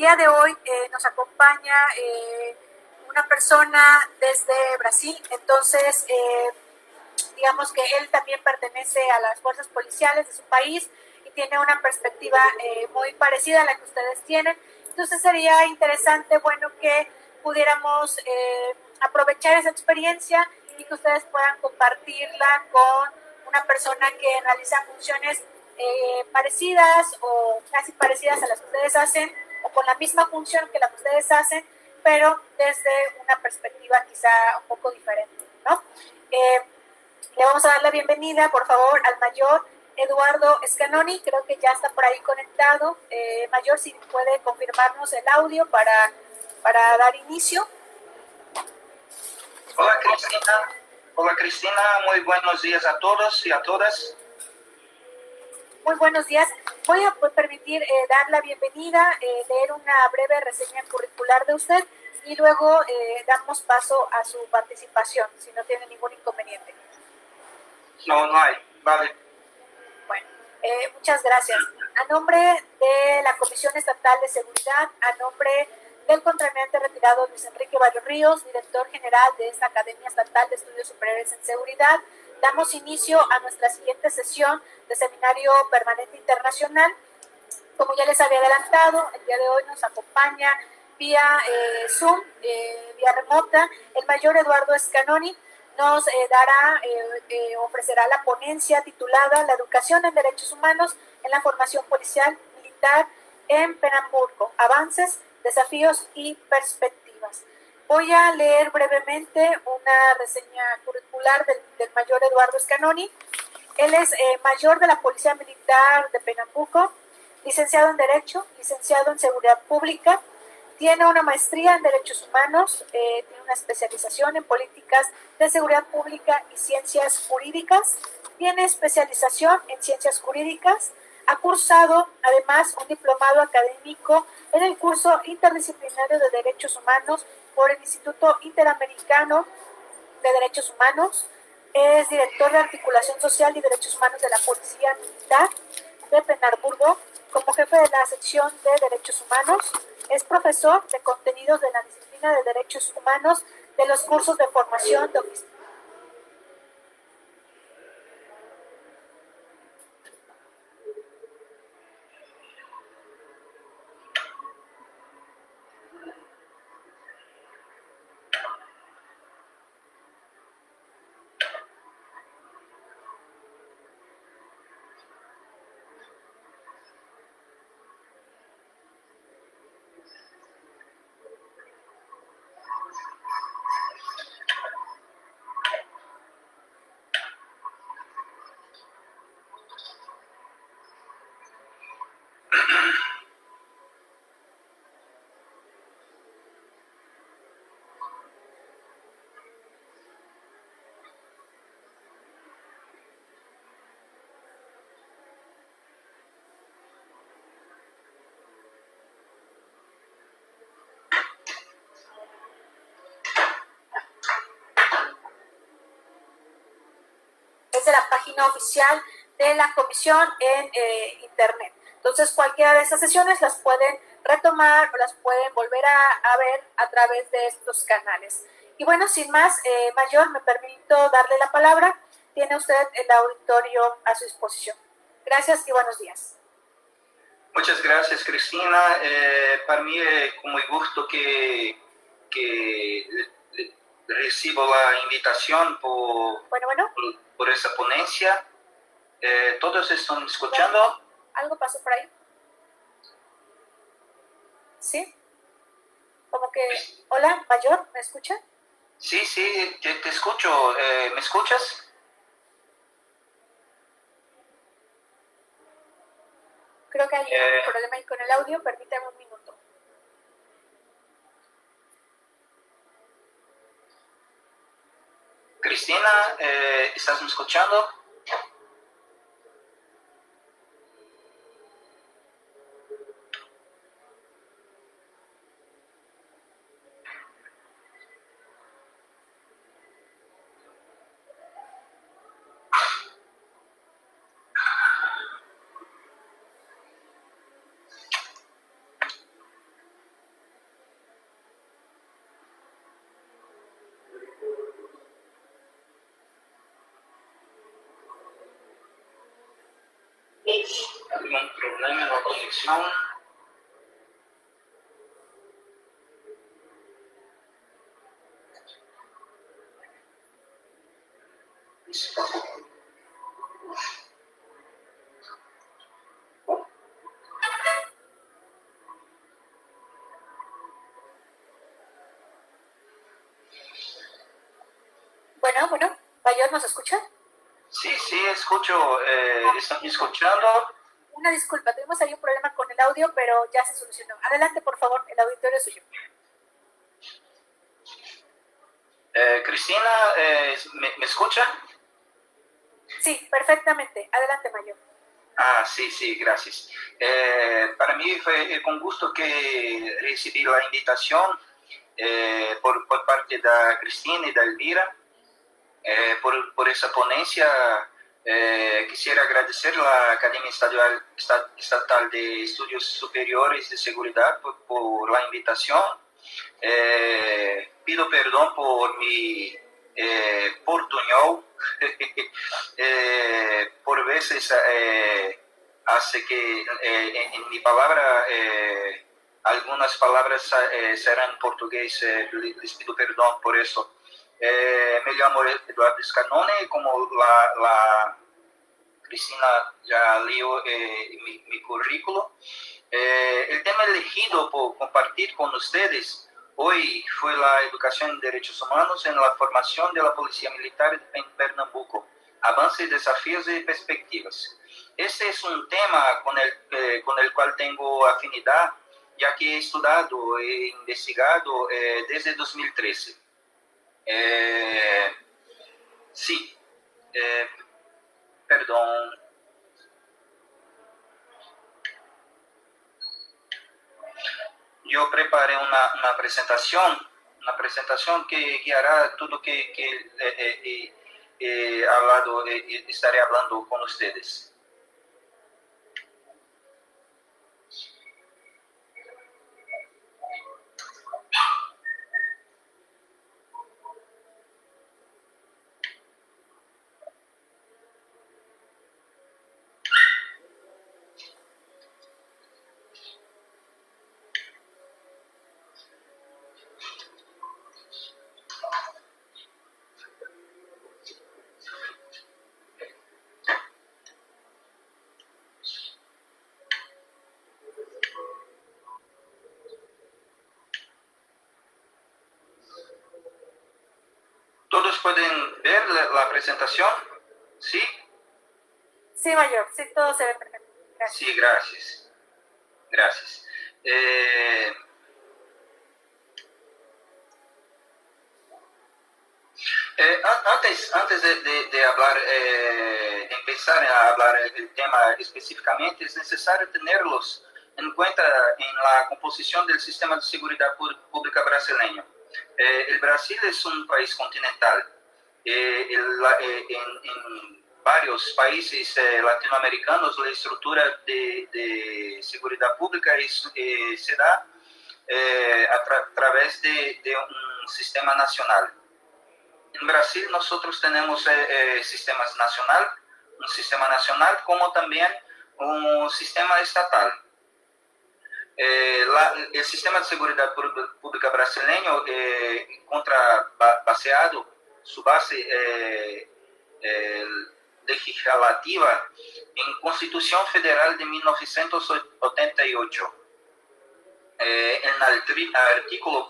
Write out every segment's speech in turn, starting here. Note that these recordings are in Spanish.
día de hoy nos acompaña una persona desde Brasil, entonces digamos que él también pertenece a las fuerzas policiales de su país y tiene una perspectiva muy parecida a la que ustedes tienen. Entonces sería interesante, bueno, que pudiéramos aprovechar esa experiencia y que ustedes puedan compartirla con una persona que realiza funciones parecidas o casi parecidas a las que ustedes hacen, o con la misma función que la que ustedes hacen, pero desde una perspectiva quizá un poco diferente, ¿no? Le vamos a dar la bienvenida, por favor, al mayor Eduardo Scanoni. Creo que ya está por ahí conectado. Mayor, si puede confirmarnos el audio para dar inicio. Hola Cristina. Hola Cristina, muy buenos días a todos y a todas. Muy buenos días. Voy a permitir dar la bienvenida, leer una breve reseña curricular de usted y luego damos paso a su participación, si no tiene ningún inconveniente. No hay, vale. Bueno, muchas gracias. A nombre de la Comisión Estatal de Seguridad, a nombre del contraalmirante retirado Luis Enrique Barrio Ríos, director general de esta Academia Estatal de Estudios Superiores en Seguridad, damos inicio a nuestra siguiente sesión de Seminario Permanente Internacional. Como ya les había adelantado, el día de hoy nos acompaña vía Zoom, vía remota, el mayor Eduardo Scanoni. Nos ofrecerá la ponencia titulada La educación en derechos humanos en la formación policial militar en Pernambuco, avances, desafíos y perspectivas. Voy a leer brevemente una reseña curricular del mayor Eduardo Scanoni. Él es mayor de la Policía Militar de Pernambuco, licenciado en Derecho, licenciado en Seguridad Pública, tiene una maestría en Derechos Humanos, tiene una especialización en Políticas de Seguridad Pública y Ciencias Jurídicas, tiene especialización en Ciencias Jurídicas, ha cursado además un diplomado académico en el curso interdisciplinario de Derechos Humanos por el Instituto Interamericano de Derechos Humanos, es director de Articulación Social y Derechos Humanos de la Policía Militar de Pernambuco, como jefe de la sección de Derechos Humanos, es profesor de contenidos de la disciplina de Derechos Humanos de los cursos de formación de oficiales. De la página oficial de la comisión en internet. Entonces cualquiera de esas sesiones las pueden retomar o las pueden volver a ver a través de estos canales. Y bueno, sin más, mayor, me permito darle la palabra. Tiene usted el auditorio a su disposición. Gracias y buenos días. Muchas gracias, Cristina. Para mí es con muy gusto que recibo la invitación por esa ponencia. ¿Todos están escuchando? ¿Algo pasó por ahí? ¿Sí? Como que, hola, mayor, ¿me escucha? Sí, te escucho. ¿Me escuchas? Creo que hay un problema ahí con el audio, permítame un minuto. Cristina, ¿estás me escuchando? un problema en la conexión. Bueno, Bayor, ¿nos escucha? Sí, escucho. ¿Están escuchando? Una disculpa, tuvimos ahí un problema con el audio, pero ya se solucionó. Adelante, por favor, el auditorio es suyo. Cristina, ¿me escucha? Sí, perfectamente. Adelante, Mayor. Sí, gracias. Para mí fue con gusto que recibí la invitación por parte de Cristina y de Elvira por esa ponencia. Quisiera agradecer a la Academia Estatal de Estudios Superiores de Seguridad por la invitación. Pido perdón por mi portuñol. Por veces hace que en mi palabra algunas palabras serán portugués. Les pido perdón por eso. Me llamo Eduardo Scanone, como la Cristina ya leyó mi currículo. El tema elegido por compartir con ustedes hoy fue la educación en derechos humanos en la formación de la Policía Militar en Pernambuco, avances, desafíos y perspectivas. Este es un tema con el cual tengo afinidad, ya que he estudiado e investigado desde 2013. Sí, perdón. Yo preparé una presentación que guiará todo que he hablado, estaré hablando con ustedes. ¿Todos pueden ver la presentación? ¿Sí? Sí, Mayor, sí, todo se ve perfecto. Gracias. Sí, gracias. Antes de hablar, empezar a hablar el tema específicamente, es necesario tenerlos en cuenta en la composición del sistema de seguridad pública brasileño. El Brasil es un país continental. En varios países latinoamericanos la estructura de seguridad pública se da a través de un sistema nacional. En Brasil nosotros tenemos un sistema nacional como también un sistema estatal. El sistema de seguridad pública brasileño encontra baseado su base legislativa en Constitución Federal de 1988. En el artículo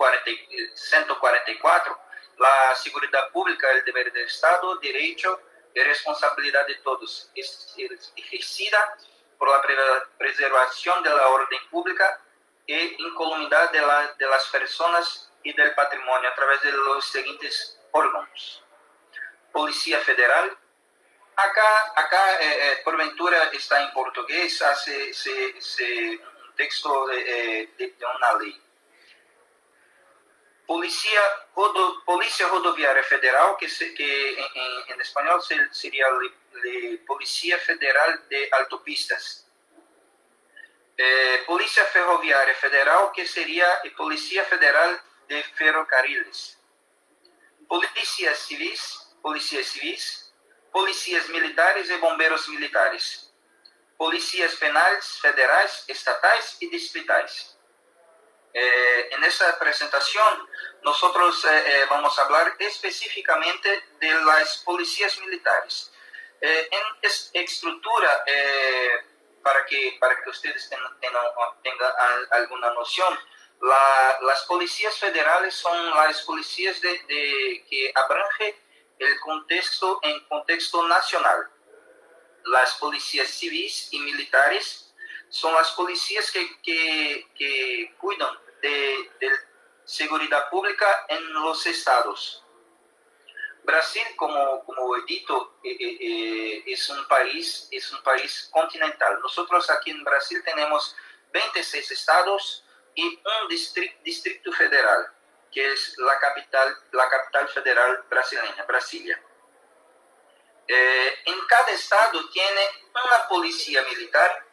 144, la seguridad pública, el deber del Estado, derecho y responsabilidad de todos, es ejercida por la preservación de la orden pública e incolumidad de las personas y del patrimonio a través de los siguientes órganos. Policía Federal. Acá por ventura está en portugués, hace un texto de una ley. Policía Rodoviaria Federal, que en español sería Policía Federal de Autopistas. Policía Ferroviaria Federal, que sería Policía Federal de Ferrocarriles. Policías civis, policías militares y bomberos militares. policías penales federales, estatales y distritales. En esta presentación nosotros vamos a hablar específicamente de las policías militares. En estructura, para que ustedes tengan alguna noción, las policías federales son las policías que abrange el contexto en contexto nacional. Las policías civiles y militares son las policías que cuidan de seguridad pública en los estados. Brasil, como he dicho, es un país continental. Nosotros aquí en Brasil tenemos 26 estados y un distrito federal, que es la capital federal brasileña, Brasilia. En cada estado tiene una policía militar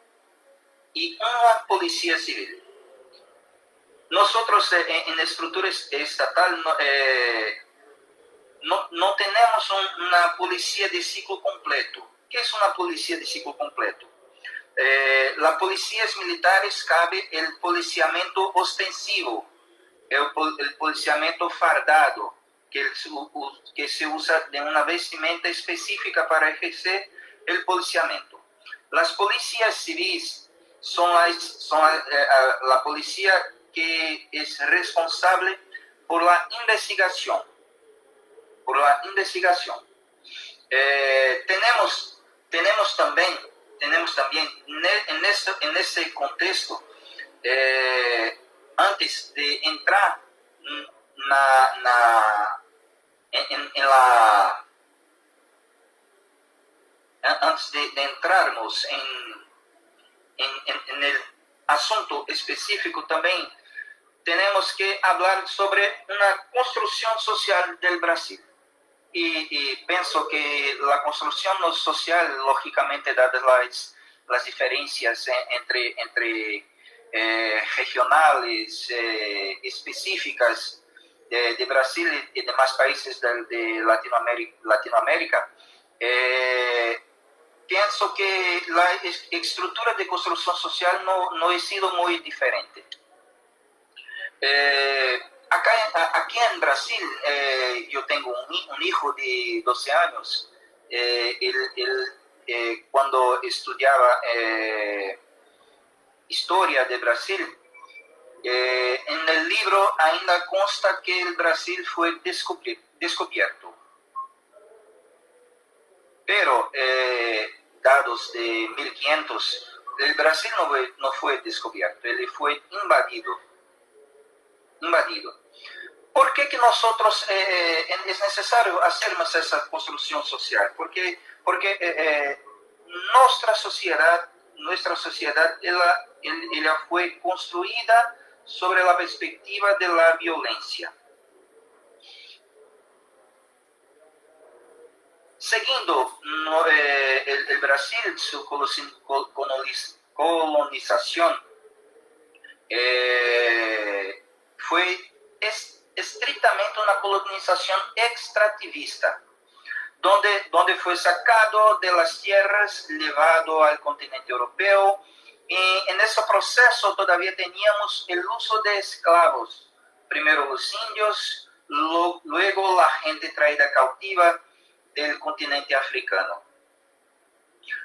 y una policía civil. Nosotros en estructura estatal no tenemos una policía de ciclo completo. ¿Qué es una policía de ciclo completo? Las policías militares cabe el policiamiento ostensivo, el policiamiento fardado, que se usa de una vestimenta específica para ejercer el policiamiento. Las policías civiles son la policía que es responsable por la investigación. Tenemos también en este contexto, antes de entrar antes de entrarnos en el asunto específico, también tenemos que hablar sobre una construcción social del Brasil. Y pienso que la construcción social, lógicamente, dadas las diferencias entre regionales, específicas de Brasil y demás países de Latinoamérica, pienso que la estructura de construcción social no ha sido muy diferente. Aquí en Brasil, yo tengo un hijo de 12 años. Él, cuando estudiaba historia de Brasil, en el libro ainda consta que el Brasil fue descubierto. Pero, dados de 1500, el Brasil no fue descubierto, él fue invadido. ¿Por qué que nosotros es necesario hacernos esa construcción social? Porque nuestra sociedad ella fue construida sobre la perspectiva de la violencia. Seguindo el Brasil, su colonización, fue estrictamente una colonización extractivista, donde fue sacado de las tierras, llevado al continente europeo, y en ese proceso todavía teníamos el uso de esclavos, primero los indios, luego la gente traída cautiva del continente africano.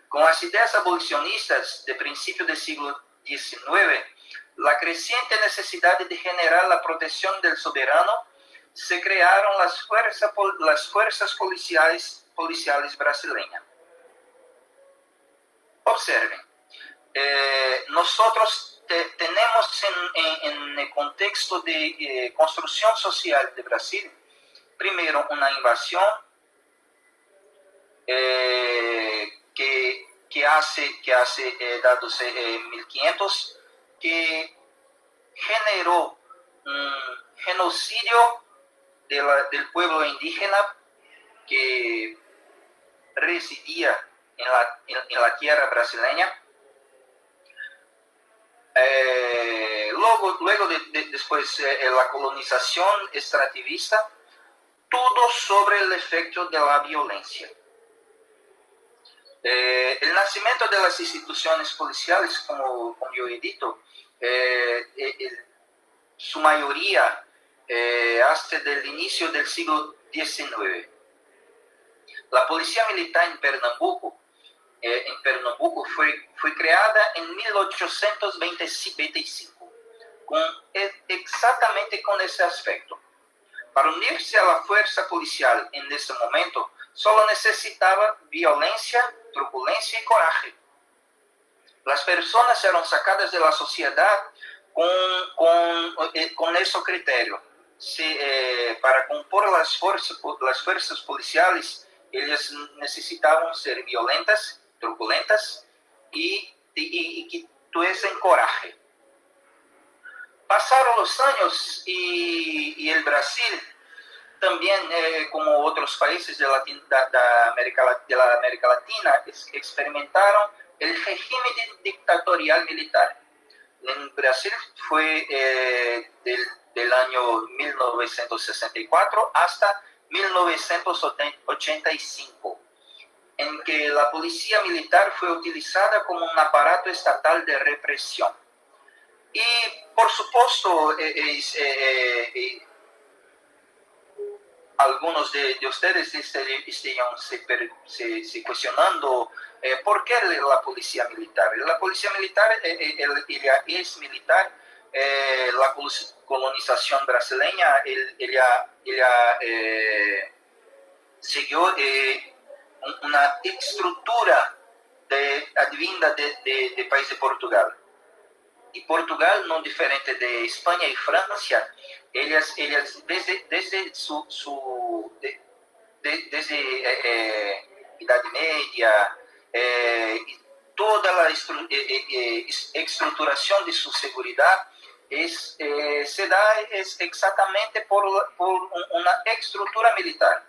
Con las ideas abolicionistas de principios del siglo XIX, la creciente necesidad de generar la protección del soberano, se crearon las fuerzas policiales brasileñas. Observen, nosotros tenemos en el contexto de construcción social de Brasil, primero una invasión que hace dados 1500, que generó un genocidio del pueblo indígena que residía en la tierra brasileña. Luego después la colonización extractivista, todo sobre el efecto de la violencia. El nacimiento de las instituciones policiales, como yo he dicho, su mayoría hasta el inicio del siglo XIX. La policía militar en Pernambuco fue creada en 1825, exactamente con ese aspecto. Para unirse a la fuerza policial en ese momento, solo necesitaba violencia, truculencia y coraje. Las personas eran sacadas de la sociedad con ese criterio. Para compor las fuerzas policiales, ellas necesitaban ser violentas, truculentas y que tuviesen coraje. Pasaron los años y el Brasil también, como otros países de la América Latina, experimentaron el régimen dictatorial militar. En Brasil fue del año 1964 hasta 1985, en que la policía militar fue utilizada como un aparato estatal de represión. Y, por supuesto, algunos de ustedes estarían se cuestionando por qué la policía militar. La policía militar ella es militar. La colonización brasileña ella siguió una estructura advinda de país de Portugal. Y Portugal, no diferente de España y Francia, ellas desde Edad Media, y toda la estructuración de su seguridad se da exactamente por una estructura militar.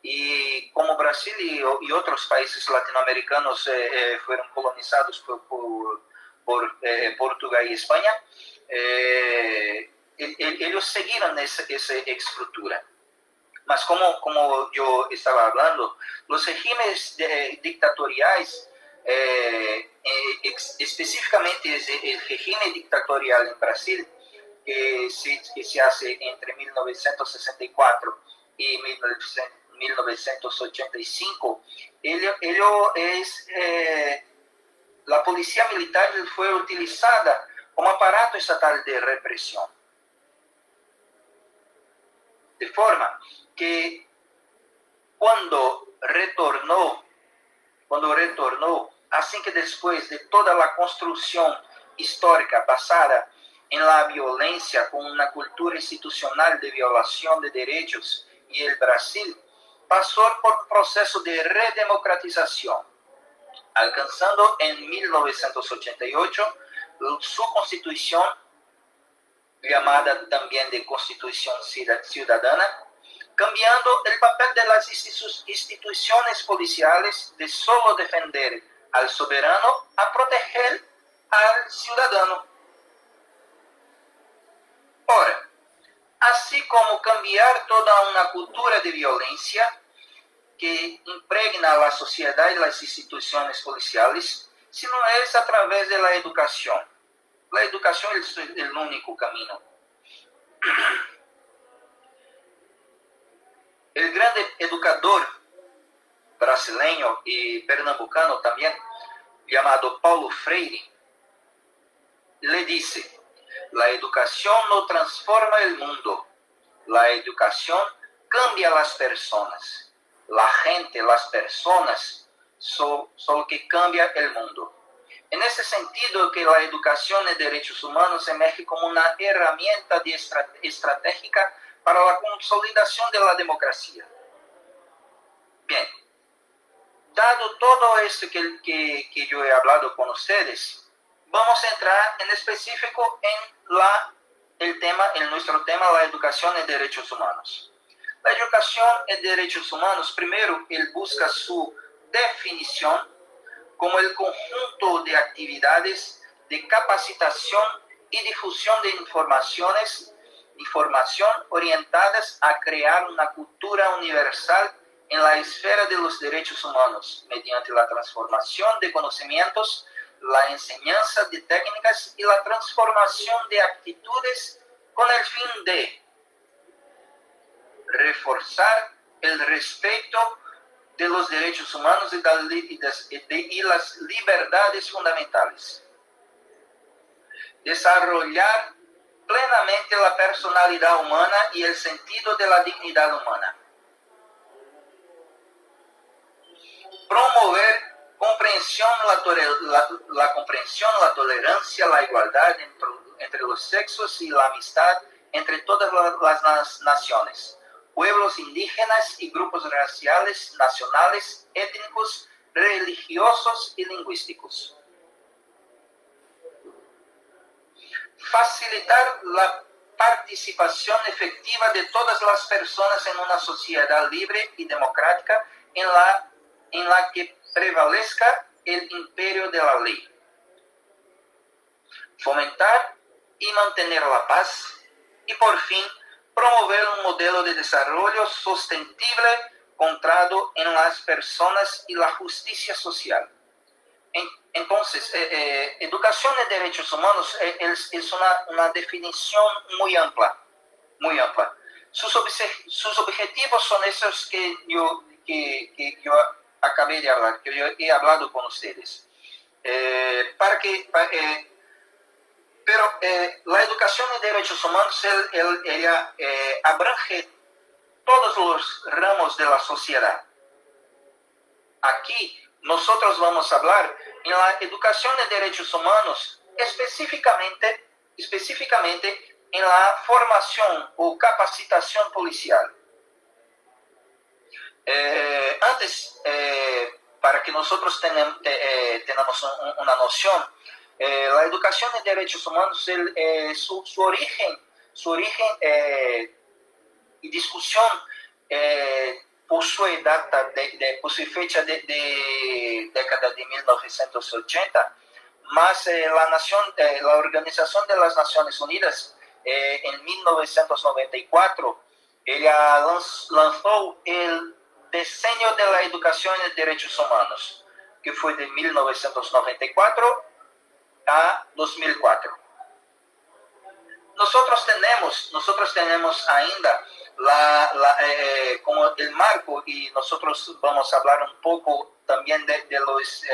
Y como Brasil y otros países latinoamericanos fueron colonizados por Portugal y España, ellos siguieron esa estructura. Mas como yo estaba hablando, los regímenes dictatoriales, específicamente el régimen dictatorial en Brasil, que se hace entre 1964 y 1985, la policía militar fue utilizada como aparato estatal de represión. De forma que cuando retornó, así que después de toda la construcción histórica basada en la violencia con una cultura institucional de violación de derechos, y el Brasil pasó por un proceso de redemocratización, alcanzando en 1988 su constitución, llamada también de Constitución Ciudadana, cambiando el papel de las instituciones policiales de solo defender al soberano a proteger al ciudadano. Ahora, así como cambiar toda una cultura de violencia que impregna a la sociedad y las instituciones policiales, sino es a través de la educación. La educación es el único camino. El gran educador brasileño y pernambucano también, llamado Paulo Freire, le dice: la educación no transforma el mundo, la educación cambia a las personas. La gente, las personas, son lo que cambia el mundo. En ese sentido, que la educación en derechos humanos emerge como una herramienta estratégica para la consolidación de la democracia. Bien, dado todo esto que yo he hablado con ustedes, vamos a entrar en específico en nuestro tema, la educación en derechos humanos. La educación en derechos humanos, primero, él busca su definición como el conjunto de actividades de capacitación y difusión de información orientadas a crear una cultura universal en la esfera de los derechos humanos mediante la transformación de conocimientos, la enseñanza de técnicas y la transformación de actitudes con el fin de reforzar el respeto de los derechos humanos y las libertades fundamentales. Desarrollar plenamente la personalidad humana y el sentido de la dignidad humana. Promover comprensión, la comprensión, la tolerancia, la igualdad entre los sexos y la amistad entre todas las naciones, pueblos indígenas y grupos raciales, nacionales, étnicos, religiosos y lingüísticos. Facilitar la participación efectiva de todas las personas en una sociedad libre y democrática en la que prevalezca el imperio de la ley. Fomentar y mantener la paz y, por fin, promover un modelo de desarrollo sostenible centrado en las personas y la justicia social. Entonces, educación de derechos humanos es una definición muy amplia, muy amplia. Sus objetivos son esos que yo acabé de hablar, que yo he hablado con ustedes. Pero la educación de derechos humanos ella abrange todos los ramos de la sociedad. Aquí nosotros vamos a hablar en la educación de derechos humanos, específicamente en la formación o capacitación policial. Antes, para que nosotros tengamos una noción, la educación de derechos humanos, su origen y discusión posee data posee fecha de década de 1980, mas la Organización de las Naciones Unidas en 1994 ella lanzó el diseño de la educación de derechos humanos, que fue de 1994 a 2004. Nosotros tenemos ainda como el marco, y nosotros vamos a hablar un poco también de los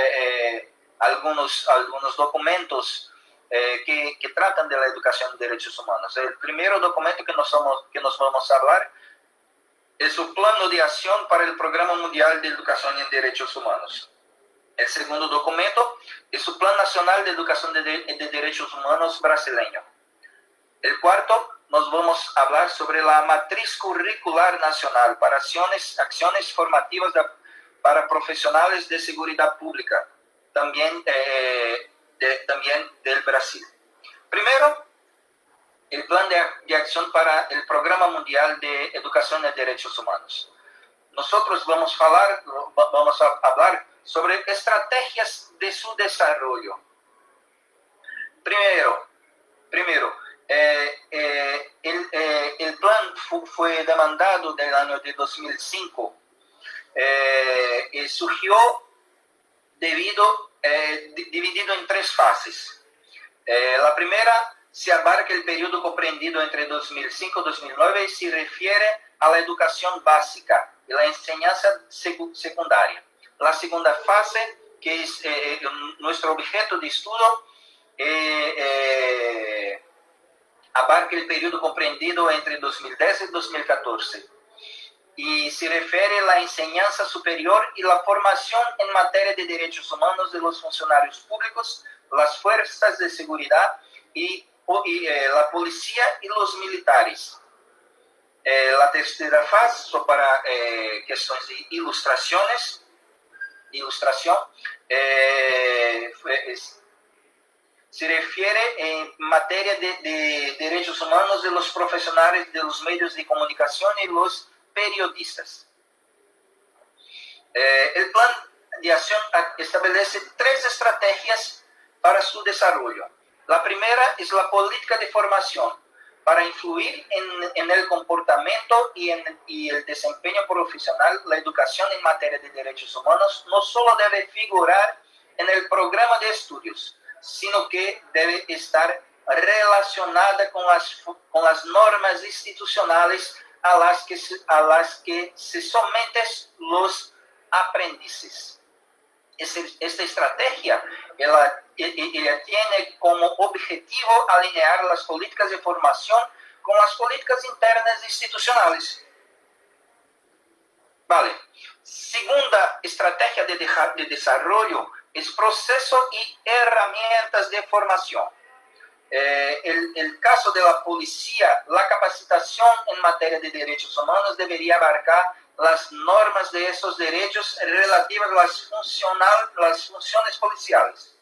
algunos documentos que tratan de la educación de derechos humanos. El primer documento que nos vamos a hablar es el Plano de Acción para el Programa Mundial de Educación en Derechos Humanos. El segundo documento es el Plan Nacional de Educación de Derechos Humanos brasileño. El cuarto, nos vamos a hablar sobre la Matriz Curricular Nacional para acciones formativas para profesionales de seguridad pública, también del Brasil. Primero, el Plan de Acción para el Programa Mundial de Educación de Derechos Humanos. Nosotros vamos a hablar sobre estrategias de su desarrollo. Primero, el plan fue demandado del año de 2005 y surgió dividido en tres fases. La primera se abarca el periodo comprendido entre 2005 y 2009 y se refiere a la educación básica y la enseñanza secundaria. La segunda fase, que es nuestro objeto de estudio, abarca el periodo comprendido entre 2010 y 2014 y se refiere a la enseñanza superior y la formación en materia de derechos humanos de los funcionarios públicos, las fuerzas de seguridad y la policía y los militares. La tercera fase son para cuestiones de ilustración, se refiere en materia de derechos humanos de los profesionales de los medios de comunicación y los periodistas. El plan de acción establece tres estrategias para su desarrollo. La primera es la política de formación. para influir en el comportamiento y el desempeño profesional. La educación en materia de derechos humanos no solo debe figurar en el programa de estudios, sino que debe estar relacionada con las normas institucionales a las que se someten los aprendices. Esta estrategia ella tiene como objetivo alinear las políticas de formación con las políticas internas institucionales. Vale. Segunda estrategia de desarrollo es proceso y herramientas de formación. El caso de la policía, la capacitación en materia de derechos humanos debería abarcar las normas de esos derechos relativas a las funciones policiales,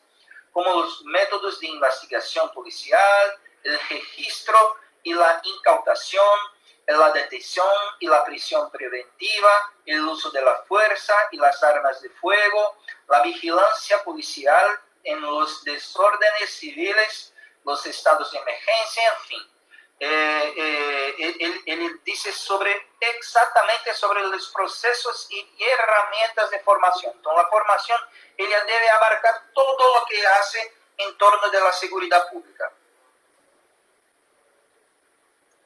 como los métodos de investigación policial, el registro y la incautación, la detención y la prisión preventiva, el uso de la fuerza y las armas de fuego, la vigilancia policial en los desórdenes civiles, los estados de emergencia, en fin. Él dice exactamente sobre los procesos y herramientas de formación. Entonces, la formación ella debe abarcar todo lo que hace en torno de la seguridad pública.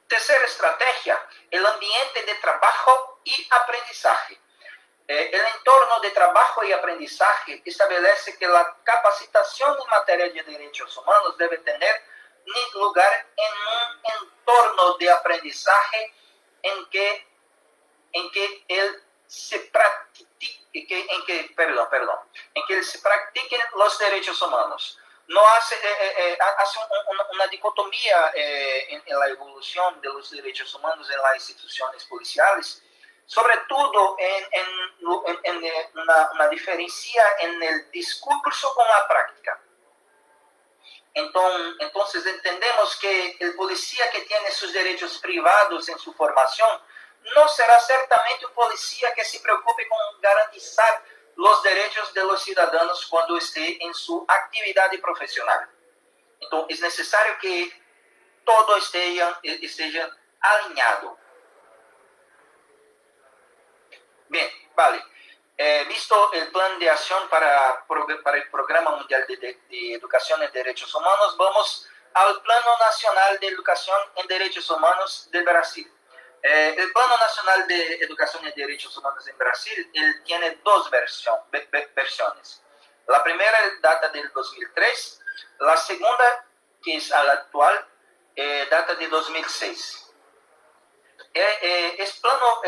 Tercera estrategia, el ambiente de trabajo y aprendizaje. El entorno de trabajo y aprendizaje establece que la capacitación en materia de derechos humanos debe tener lugar en un entorno de aprendizaje en que se practiquen los derechos humanos. No hace una dicotomía en la evolución de los derechos humanos en las instituciones policiales, sobre todo en una diferencia en el discurso con la práctica. Entonces entendemos que el policía que tiene sus derechos privados en su formación no será ciertamente un policía que se preocupe con garantizar los derechos de los ciudadanos cuando esté en su actividad profesional. Entonces es necesario que todo esté alineado. Bien, vale. Visto el plan de acción para el Programa Mundial de Educación en Derechos Humanos, vamos al Plano Nacional de Educación en Derechos Humanos del Brasil. El Plano Nacional de Educación en Derechos Humanos en Brasil tiene dos versiones. La primera data del 2003, la segunda, que es la actual, data de 2006. Este plano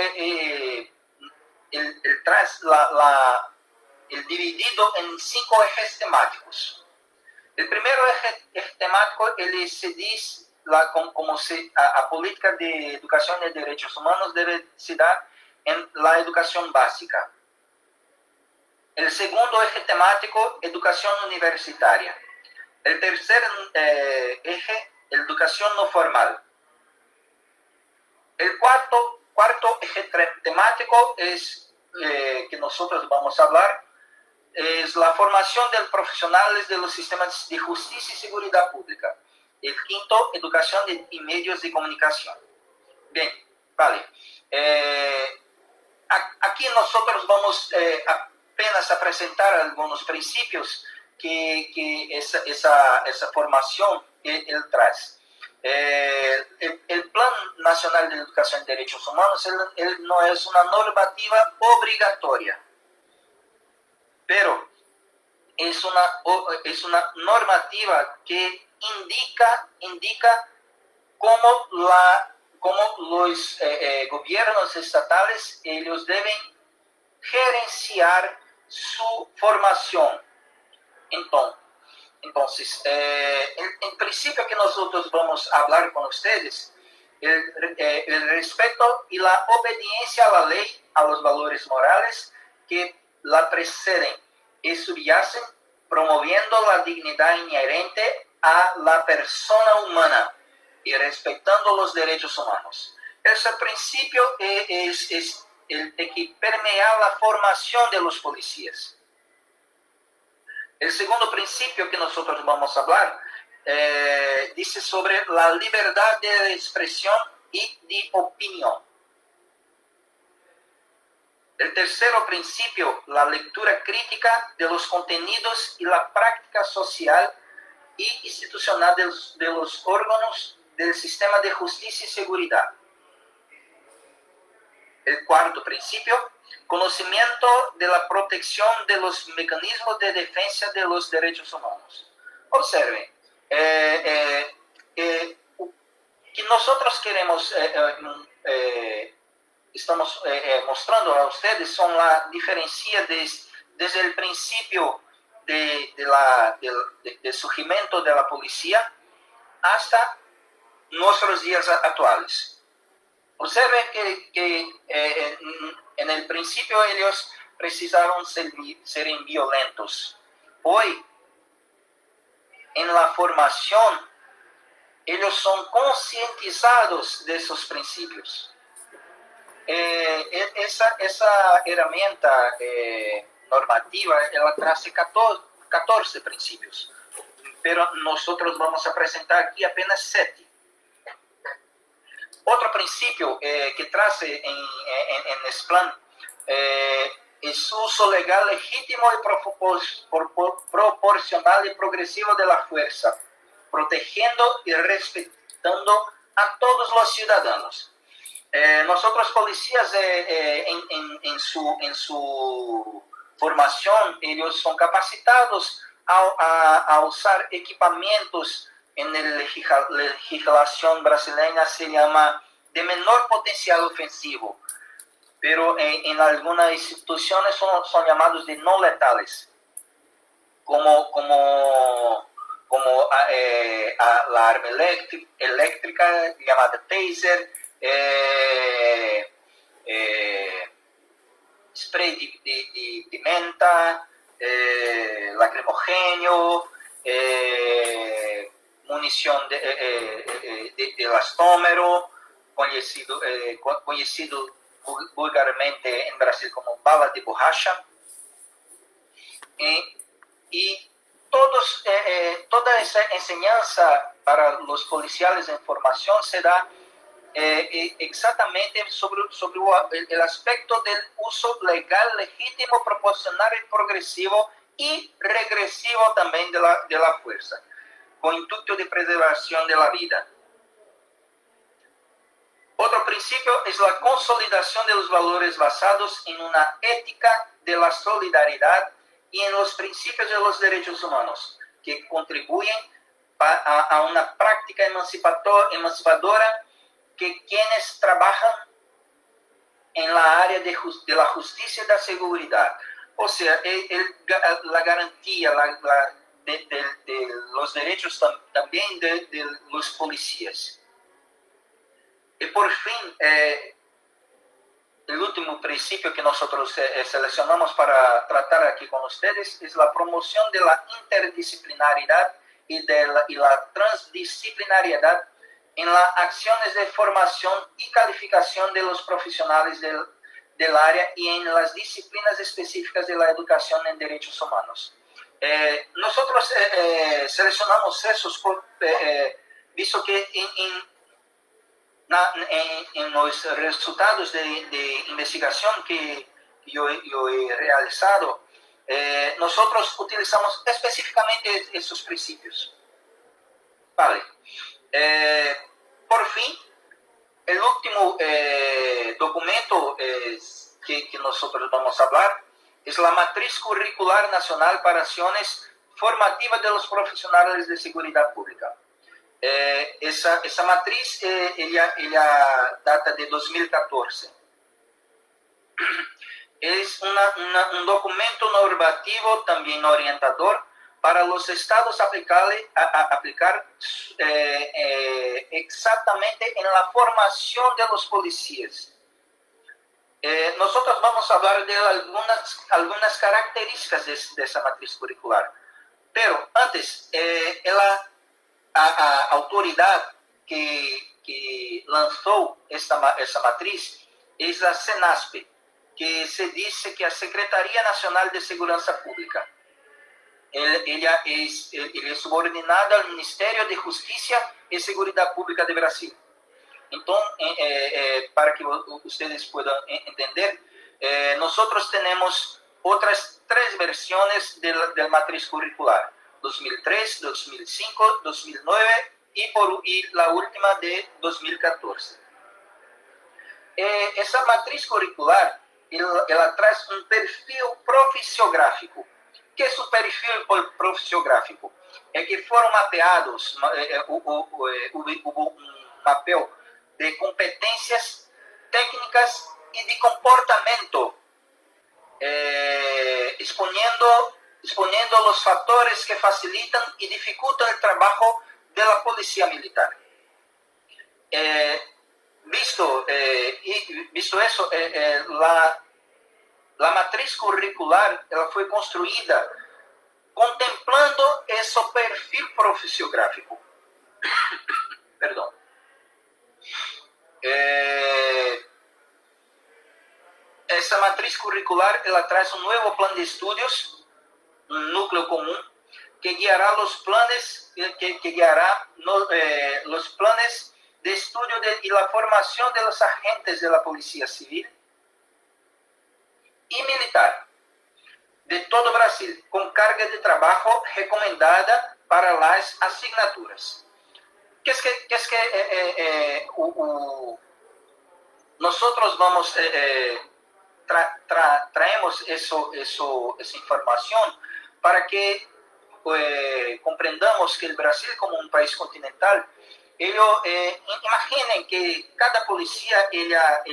el dividido en 5 ejes temáticos. El primer eje temático se dice como a política de educación de derechos humanos debe se dar en la educación básica. El segundo eje temático, educación universitaria. El tercer eje, educación no formal. El cuarto eje temático es que nosotros vamos a hablar, es la formación de profesionales de los sistemas de justicia y seguridad pública. El quinto, educación y medios de comunicación. Bien, vale. Aquí nosotros vamos apenas a presentar algunos principios que esa formación él trae. El Plan Nacional de Educación y Derechos Humanos él no es una normativa obligatoria, pero es una normativa que indica cómo los gobiernos estatales ellos deben gerenciar su formación. Entonces, el principio que nosotros vamos a hablar con ustedes, el respeto y la obediencia a la ley, a los valores morales que la preceden y subyacen, promoviendo la dignidad inherente a la persona humana y respetando los derechos humanos. Ese principio es el que permea la formación de los policías. El segundo principio que nosotros vamos a hablar dice sobre la libertad de expresión y de opinión. El tercero principio, la lectura crítica de los contenidos y la práctica social y institucional de los órganos del sistema de justicia y seguridad. El cuarto principio, conocimiento de la protección de los mecanismos de defensa de los derechos humanos. Observen, que nosotros queremos, estamos mostrando a ustedes son la diferencia desde el principio del surgimiento de la policía hasta nuestros días actuales. Observen que en el principio ellos precisaron ser violentos. Hoy, en la formación, ellos son concientizados de esos principios. Esa herramienta normativa, ela trae 14 principios, pero nosotros vamos a presentar aquí apenas 7. Otro principio que trae en este plan es uso legal legítimo y proporcional y progresivo de la fuerza, protegiendo y respetando a todos los ciudadanos. Nosotros policías en su formación, ellos son capacitados a usar equipamientos. En la legislación brasileña se llama de menor potencial ofensivo, pero en algunas instituciones son llamados de no letales, como la arma eléctrica llamada taser, spray de pimenta, lacrimogéneo, munición de elastómero, conocido vulgarmente en Brasil como bala de borracha. Y toda esa enseñanza para los policiales en formación se da exactamente sobre el aspecto del uso legal, legítimo, proporcional y progresivo y regresivo también de la fuerza, con intuito de preservación de la vida. Otro principio es la consolidación de los valores basados en una ética de la solidaridad y en los principios de los derechos humanos, que contribuyen a una práctica emancipadora que quienes trabajan en la área de la justicia y la seguridad, o sea, la garantía de los derechos también de los policías. Y por fin, el último principio que nosotros seleccionamos para tratar aquí con ustedes es la promoción de la interdisciplinariedad y la transdisciplinariedad en las acciones de formación y calificación de los profesionales del área y en las disciplinas específicas de la educación en derechos humanos. Nosotros seleccionamos esos visto que en los resultados de investigación que yo he realizado, nosotros utilizamos específicamente esos principios. Vale. Por fin, el último documento que nosotros vamos a hablar es la Matriz Curricular Nacional para Acciones Formativas de los Profesionales de Seguridad Pública. Esa matriz ella data de 2014. Es un documento normativo también orientador para los estados aplicar exactamente en la formación de los policías. Nosotros vamos a hablar de algunas características de esa matriz curricular. Pero antes, a autoridad que lanzó esa matriz es la CENASPE, que se dice que es la Secretaría Nacional de Seguridad Pública. ella es subordinada al Ministerio de Justicia y Seguridad Pública de Brasil. Entonces, para que ustedes puedan entender, nosotros tenemos otras 3 versiones del matriz curricular: 2003, 2005, 2009 y la última de 2014. Essa matriz curricular, ela traz um perfil profissiográfico. O que é um perfil profissiográfico? É que foram mapeados um mapel de competências técnicas e de comportamento, exponiendo los fatores que facilitan y dificultan el trabajo de la policía militar. Visto eso, la matriz curricular ela foi construída contemplando esse perfil profissiográfico. Perdão. Essa matriz curricular ela traz um novo plano de estudos, um núcleo comum que guiará os planos los planes de estudio y la formación de los agentes de la Policía Civil y Militar de todo Brasil, con carga de trabajo recomendada para las asignaturas. Nosotros vamos traemos esa información para que comprendamos que el Brasil, como un país continental, imaginen que cada policía ella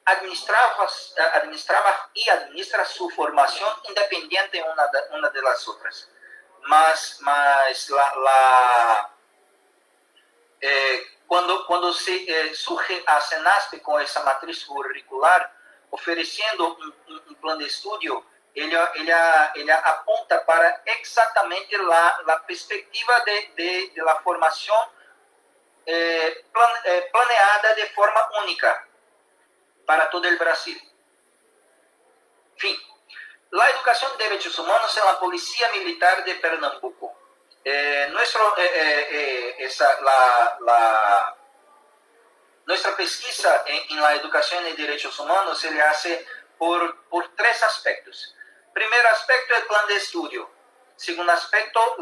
administraba y administra su formación independiente una de las otras. Mas cuando se surge a CENASP con esa matriz curricular, oferecendo um plano de estudio, ella apunta para exatamente la perspectiva de la formación planeada de forma única para todo el Brasil. Fin, la educación de derechos humanos en la Policía Militar de Pernambuco. Nuestra pesquisa en la educación y derechos humanos se le hace por 3 aspectos. Primer aspecto, el plan de estudio. Segundo aspecto,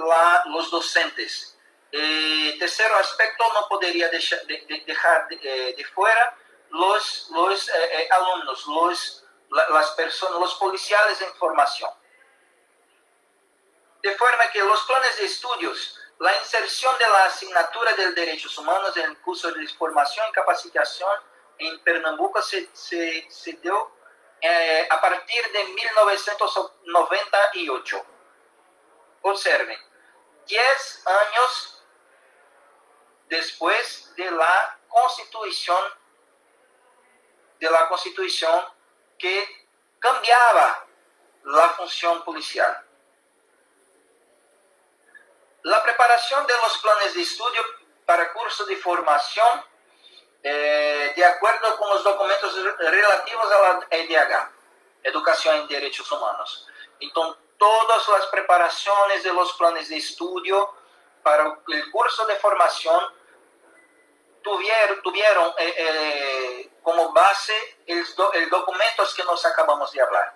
los docentes. Tercer aspecto, no podría dejar de fuera los alumnos, las personas, los policiales en formación. De forma que los planes de estudios, la inserción de la asignatura de derechos humanos en el curso de formación y capacitación en Pernambuco se dio a partir de 1998. Observen, 10 años después de la constitución que cambiaba la función policial. La preparación de los planes de estudio para curso de formación de acuerdo con los documentos relativos a la EDH, Educación en Derechos Humanos. Entonces, todas las preparaciones de los planes de estudio para el curso de formación tuvieron como base el documentos que nos acabamos de hablar.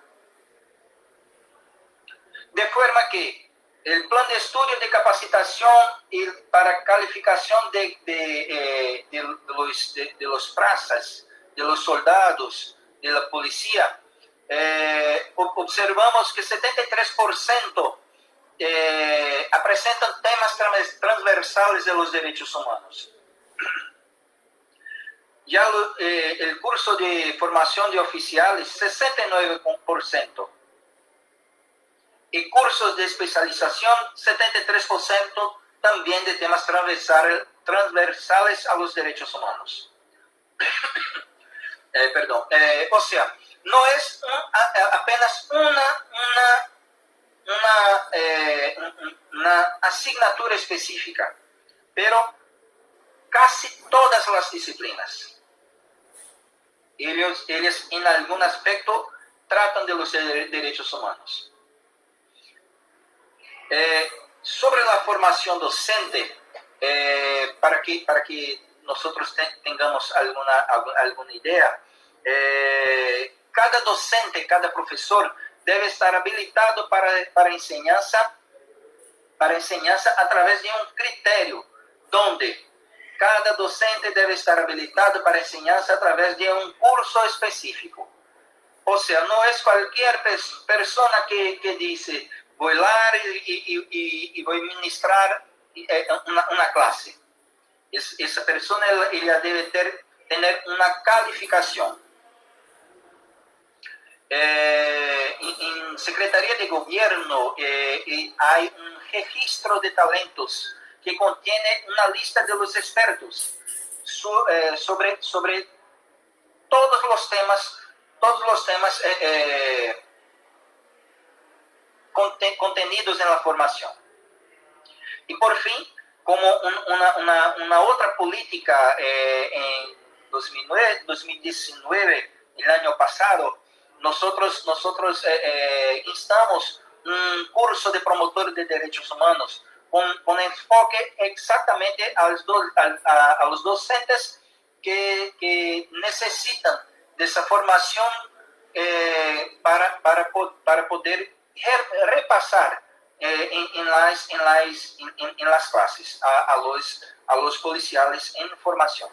De forma que el plan de estudio de capacitación y para calificación de los plazas, de los soldados, de la policía, observamos que 73% presentan temas transversales de los derechos humanos. Ya el curso de formación de oficiales, 69%. Y cursos de especialización, 73% también de temas transversales a los derechos humanos. O sea, no es apenas una asignatura específica, pero casi todas las disciplinas. Ellos en algún aspecto tratan de los derechos humanos. Sobre la formación docente, para que nosotros tengamos alguna idea, cada docente, cada profesor debe estar habilitado para enseñanza a través de un criterio, donde cada docente debe estar habilitado para enseñanza a través de un curso específico. O sea, no es cualquier persona que dice, voy a hablar y voy a ministrar una clase. Esa persona ella debe tener una calificación. En Secretaría de Gobierno hay un registro de talentos que contiene una lista de los expertos sobre todos los temas contenidos en la formación. Y por fin, como una otra política en 2019, el año pasado, nosotros instamos un curso de promotores de derechos humanos con enfoque exactamente a los docentes que necesitan de esa formación para poder repasar en las clases a los policiales en formación.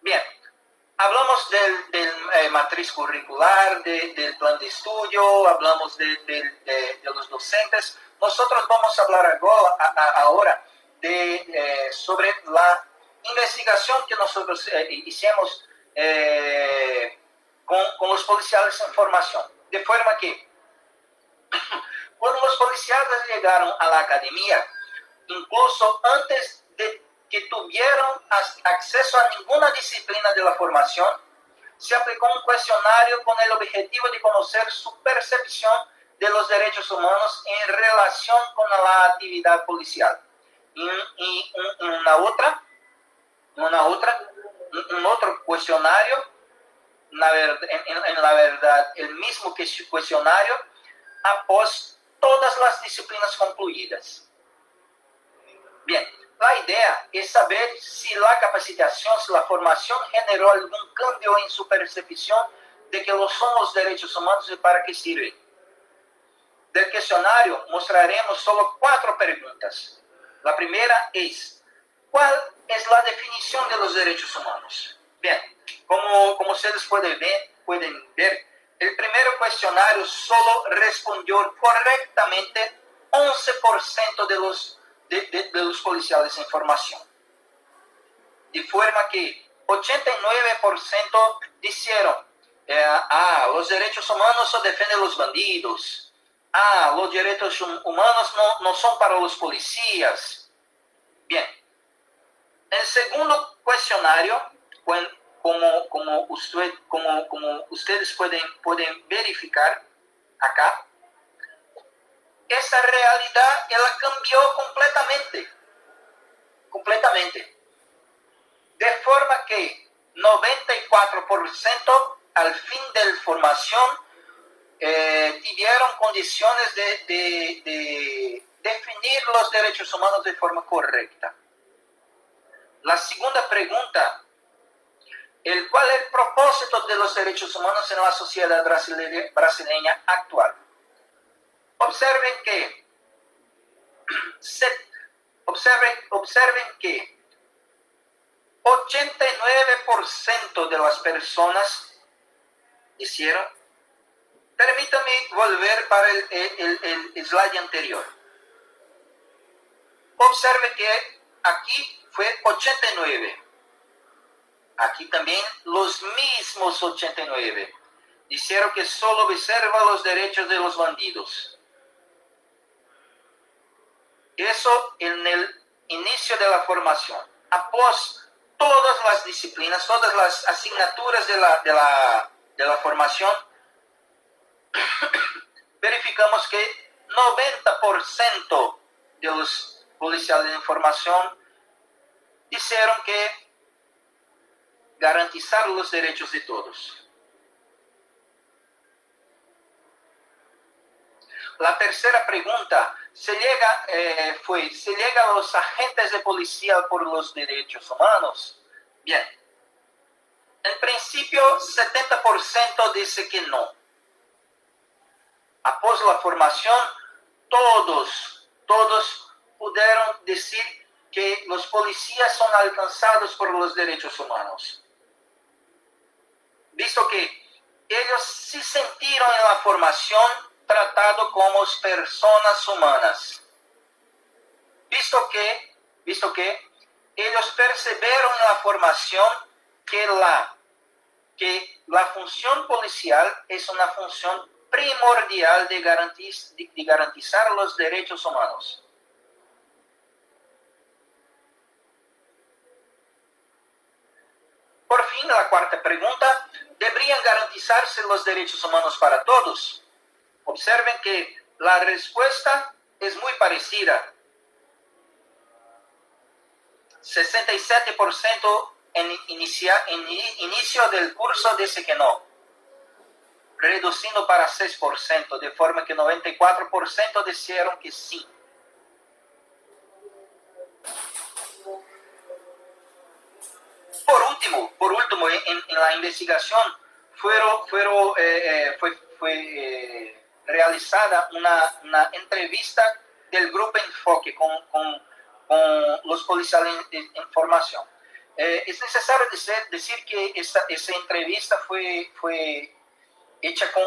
Bien, hablamos del matriz curricular, del plan de estudio, hablamos de los docentes. Nosotros vamos a hablar ahora sobre la investigación que nosotros hicimos con los policiales en formación. De forma que cuando los policiales llegaron a la academia, incluso antes de que tuvieron acceso a ninguna disciplina de la formación, se aplicó un cuestionario con el objetivo de conocer su percepción de los derechos humanos en relación con la actividad policial. Y un otro cuestionario, en la verdad, el mismo cuestionario, após todas las disciplinas concluidas. Bien, la idea es saber si la capacitación, si la formación generó algún cambio en su percepción de que lo son los derechos humanos y para qué sirven. Del cuestionario mostraremos solo 4 preguntas. La primera es, ¿cuál es la definición de los derechos humanos? Bien, como ustedes pueden ver, el primer cuestionario solo respondió correctamente 11% de los policiales en formación. De forma que 89% dijeron, los derechos humanos solo defienden los bandidos. Los derechos humanos no son para los policías. Bien, el segundo cuestionario, como ustedes pueden verificar acá, esa realidad ela cambió completamente. De forma que 94% al fin de la formación tuvieron condiciones de definir los derechos humanos de forma correcta. La segunda pregunta, ¿cuál es el propósito de los derechos humanos en la sociedad brasileña actual? Observen que 89% de las personas hicieron. Permítame volver para el slide anterior. Observe que aquí fue 89. Aquí también los mismos 89. Dijeron que solo observa los derechos de los bandidos. Eso en el inicio de la formación. Após todas las disciplinas, todas las asignaturas de la formación, verificamos que 90% de los policiales de formación dijeron que garantizar los derechos de todos. La tercera pregunta, ¿se llega a los agentes de policía por los derechos humanos? Bien, en principio 70% dice que no. Após la formación, todos pudieron decir que los policías son alcanzados por los derechos humanos. Visto que ellos sí sintieron en la formación tratado como personas humanas. Visto que ellos percibieron en la formación que la función policial es una función primordial de garantizar los derechos humanos. Por fin, la cuarta pregunta, ¿deberían garantizarse los derechos humanos para todos? Observen que la respuesta es muy parecida. 67% en inicio del curso dice que no, reduciendo para 6%, de forma que 94% dijeron que sí. Por último, en la investigación fue realizada una entrevista del grupo Enfoque con los policiales en formación. Es necesario decir que esa entrevista fue hecha con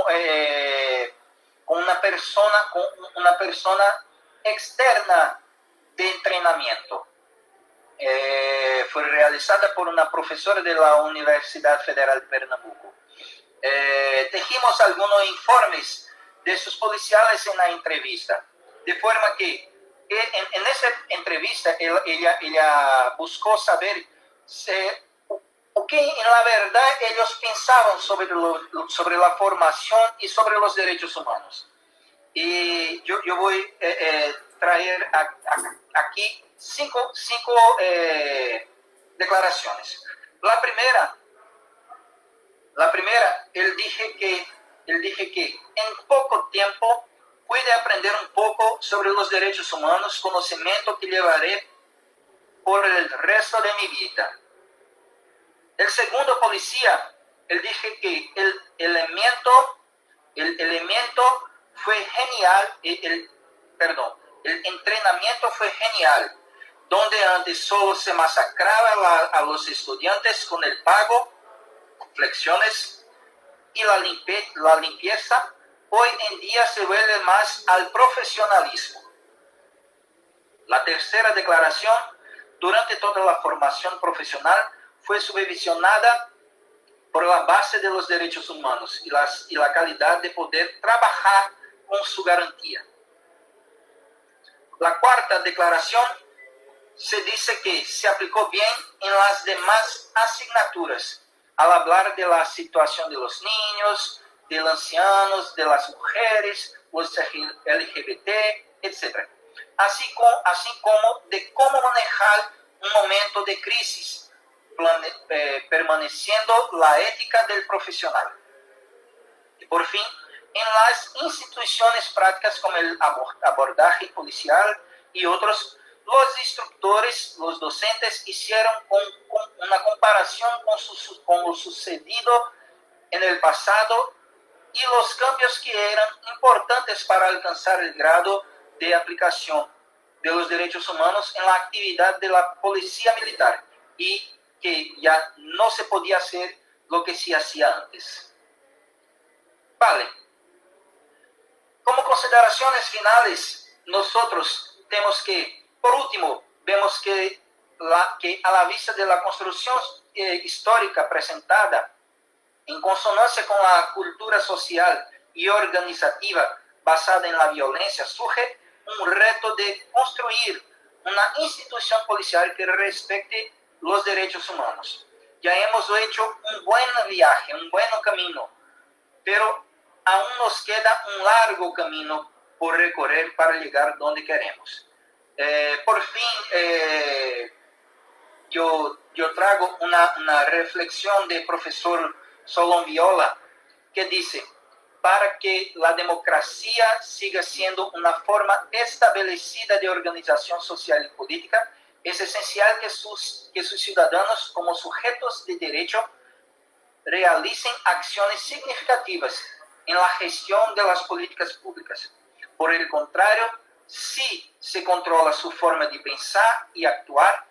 una persona externa de entrenamiento. Fue realizada por una profesora de la Universidad Federal de Pernambuco. Tejimos algunos informes de sus policiales en la entrevista, de forma que en esa entrevista ella buscó saber o que en la verdad ellos pensaban sobre la formación y sobre los derechos humanos. Y yo voy a traer aquí cinco declaraciones. La primera, él dije que en poco tiempo puede aprender un poco sobre los derechos humanos, conocimiento que llevaré por el resto de mi vida. El segundo policía, él dije que el elemento fue genial, el entrenamiento fue genial, donde antes solo se masacraba a los estudiantes con el pago, flexiones y la limpieza, hoy en día se vuelve más al profesionalismo. La tercera declaración, durante toda la formación profesional, fue supervisionada por la base de los derechos humanos y la calidad de poder trabajar con su garantía. La cuarta declaración se dice que se aplicó bien en las demás asignaturas, al hablar de la situación de los niños, de los ancianos, de las mujeres, los LGBT, etc. Así como de cómo manejar un momento de crisis, permaneciendo la ética del profesional. Y por fin, en las instituciones prácticas como el abordaje policial y otros, los instructores, los docentes hicieron una comparación con lo sucedido en el pasado y los cambios que eran importantes para alcanzar el grado de aplicación de los derechos humanos en la actividad de la policía militar y que ya no se podía hacer lo que se hacía antes. Vale. Como consideraciones finales, nosotros tenemos que, por último, vemos que a la vista de la construcción histórica presentada, en consonancia con la cultura social y organizativa basada en la violencia, surge un reto de construir una institución policial que respete los derechos humanos. Ya hemos hecho un buen viaje, un buen camino, pero aún nos queda un largo camino por recorrer para llegar donde queremos. Por fin, yo traigo una reflexión del profesor Solon Viola, que dice: para que la democracia siga siendo una forma establecida de organización social y política, es esencial que sus ciudadanos, como sujetos de derecho, realicen acciones significativas en la gestión de las políticas públicas. Por el contrario, si se controla su forma de pensar y actuar,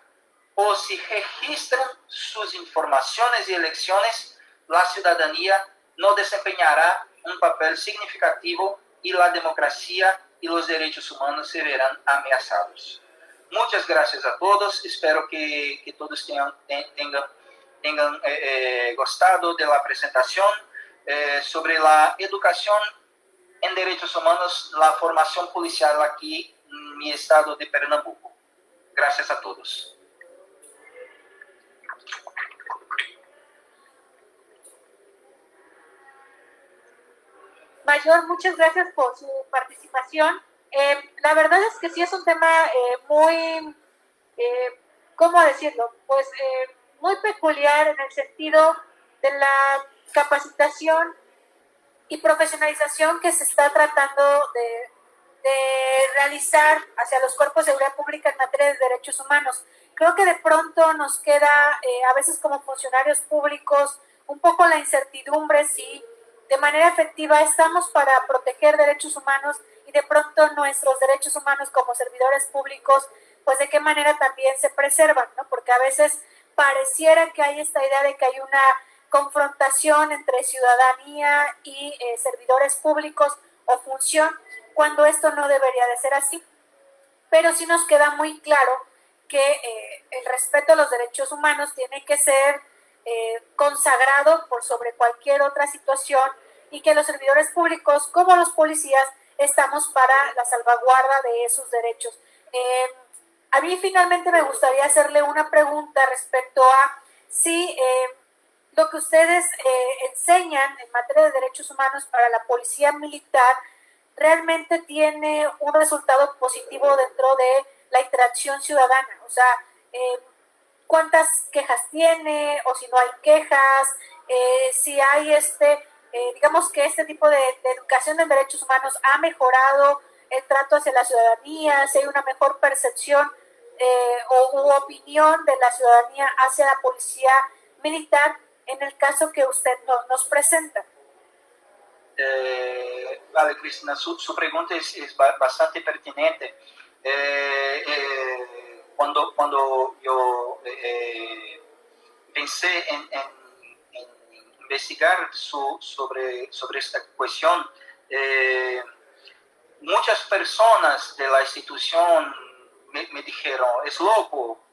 o si registran sus informaciones y elecciones, la ciudadanía no desempeñará un papel significativo y la democracia y los derechos humanos se verán amenazados. Muchas gracias a todos. Espero que todos tengan gustado de la presentación sobre la educación en derechos humanos, la formación policial aquí en mi estado de Pernambuco. Gracias a todos. Mayor, muchas gracias por su participación. La verdad es que sí es un tema muy, ¿cómo decirlo? Pues muy peculiar en el sentido de la capacitación y profesionalización que se está tratando de realizar hacia los cuerpos de seguridad pública en materia de derechos humanos. Creo que de pronto nos queda, a veces como funcionarios públicos, un poco la incertidumbre si de manera efectiva estamos para proteger derechos humanos y de pronto nuestros derechos humanos como servidores públicos, pues de qué manera también se preservan, ¿no? Porque a veces pareciera que hay esta idea de que hay una confrontación entre ciudadanía y servidores públicos o función, cuando esto no debería de ser así. Pero sí nos queda muy claro que el respeto a los derechos humanos tiene que ser consagrado por sobre cualquier otra situación y que los servidores públicos, como los policías, estamos para la salvaguarda de esos derechos. A mí finalmente me gustaría hacerle una pregunta respecto a si lo que ustedes enseñan en materia de derechos humanos para la policía militar realmente tiene un resultado positivo dentro de la interacción ciudadana. O sea, cuántas quejas tiene o si no hay quejas, si hay digamos que este tipo de educación en derechos humanos ha mejorado el trato hacia la ciudadanía, si hay una mejor percepción u opinión de la ciudadanía hacia la policía militar en el caso que usted nos presenta. Vale, Cristina, su pregunta es bastante pertinente. Cuando yo pensé en investigar sobre esta cuestión, muchas personas de la institución me dijeron, es loco,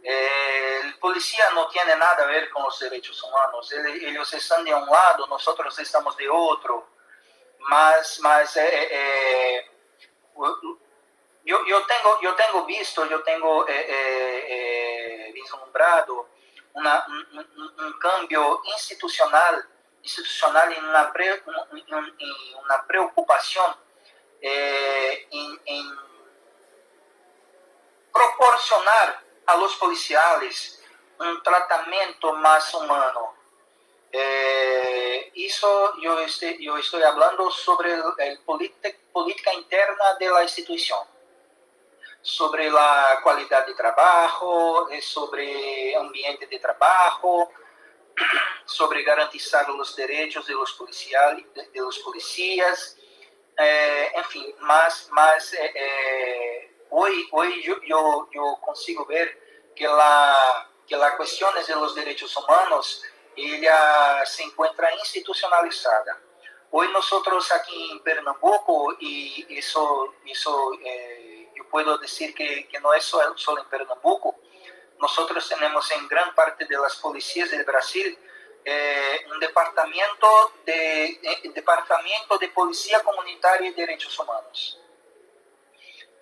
el policía no tiene nada a ver con los derechos humanos, ellos están de un lado, nosotros estamos de otro, mas yo tengo vislumbrado un cambio institucional en una preocupación en proporcionar a los policiales un tratamiento más humano. Yo estoy hablando sobre la política interna de la institución, sobre la calidad de trabajo, sobre ambiente de trabajo, sobre garantizar los derechos de los policías, en fin, hoy yo consigo ver que la cuestiones de los derechos humanos ella se encuentra institucionalizada. Hoy nosotros aquí en Pernambuco, y eso yo puedo decir que no es solo en Pernambuco, nosotros tenemos en gran parte de las policías del Brasil un departamento de policía comunitaria y derechos humanos.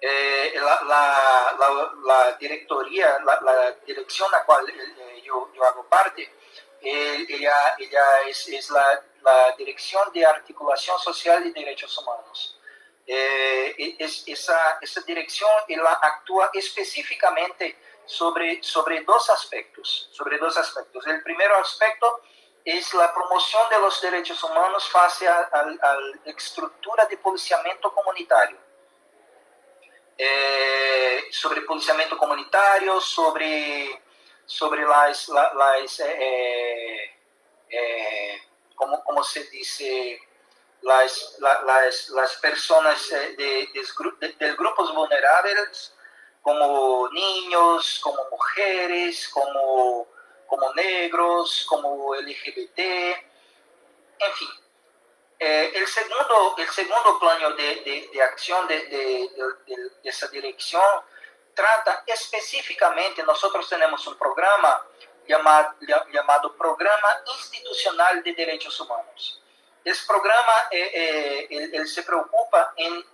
La dirección a la cual yo hago parte, ella es la Dirección de Articulación Social y Derechos Humanos. Esa dirección ella actúa específicamente sobre dos aspectos. El primer aspecto es la promoción de los derechos humanos face a la estructura de policiamento comunitario. Sobre policiamento comunitario, sobre como se dice, las personas de grupos vulnerables, como niños, como mujeres, como negros, como LGBT, en fin. El segundo plano de acción de esa dirección trata específicamente, nosotros tenemos un programa llamado Programa Institucional de Derechos Humanos. Esse programa ele se preocupa em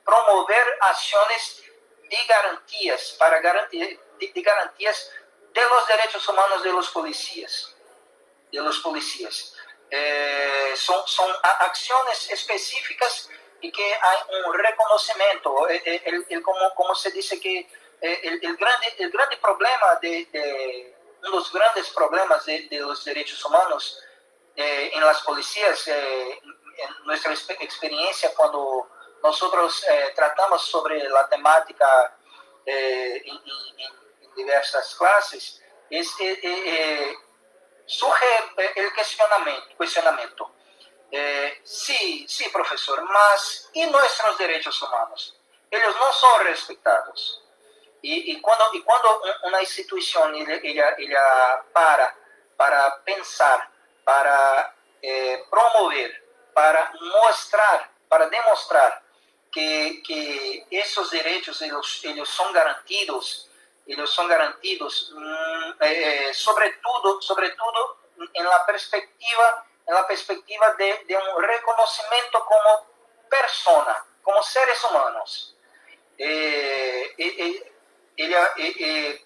promover ações de garantias para garantias de los derechos humanos de los policías. Son acciones específicas y que hay un reconocimiento. Como se dice que el grande problema uno de los grandes problemas de los derechos humanos en las policías, en nuestra experiencia cuando nosotros tratamos sobre la temática en diversas clases, surge el cuestionamiento. Sí, profesor, mas ¿y nuestros derechos humanos? Ellos no son respetados. Y cuando una institución ella para pensar, para promover, para mostrar, para demostrar que esos derechos ellos son garantidos, sobre todo en la perspectiva de un reconocimiento como persona, como seres humanos.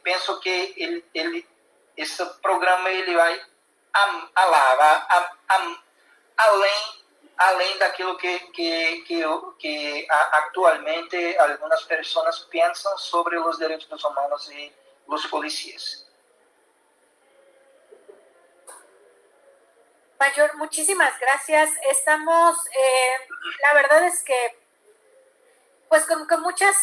Penso que esse programa ele vai além daquilo que actualmente algumas pessoas pensam sobre os direitos humanos e os policías. Mayor, muchísimas gracias. Estamos, la verdad es que pues con muchas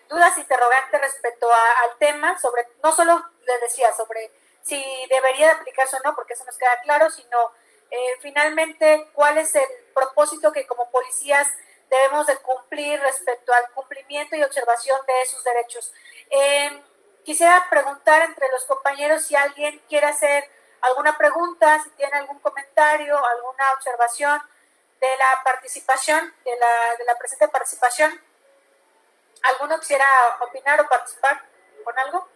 dudas, interrogantes respecto al tema, sobre, no solo les decía sobre si debería de aplicarse o no, porque eso nos queda claro, sino finalmente cuál es el propósito que como policías debemos de cumplir respecto al cumplimiento y observación de esos derechos. Quisiera preguntar entre los compañeros si alguien quiere hacer alguna pregunta, si tiene algún comentario, alguna observación de la participación, de la presente participación. ¿Alguno quisiera opinar o participar con algo?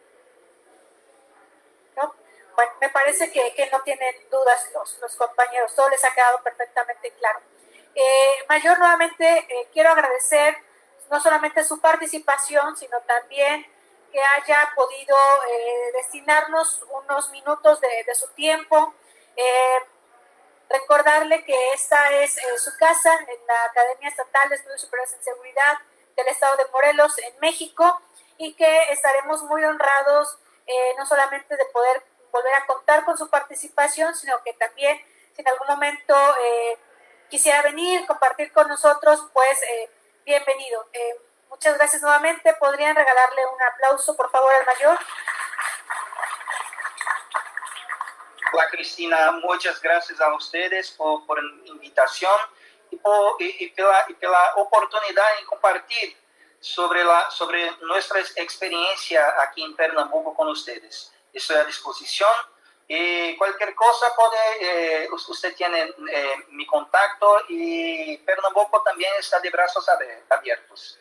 ¿No? Bueno, me parece que no tienen dudas los compañeros, todo les ha quedado perfectamente claro. Mayor, nuevamente quiero agradecer no solamente su participación, sino también que haya podido destinarnos unos minutos de su tiempo. Recordarle que esta es su casa en la Academia Estatal de Estudios Superiores en Seguridad del Estado de Morelos, en México, y que estaremos muy honrados no solamente de poder volver a contar con su participación, sino que también, si en algún momento quisiera venir, compartir con nosotros, pues bienvenido. Muchas gracias nuevamente. ¿Podrían regalarle un aplauso, por favor, al mayor? Hola, Cristina, muchas gracias a ustedes por la invitación y por la oportunidad de compartir sobre nuestra experiencia aquí en Pernambuco con ustedes. Estoy a disposición y cualquier cosa usted tiene mi contacto, y Pernambuco también está de brazos abiertos.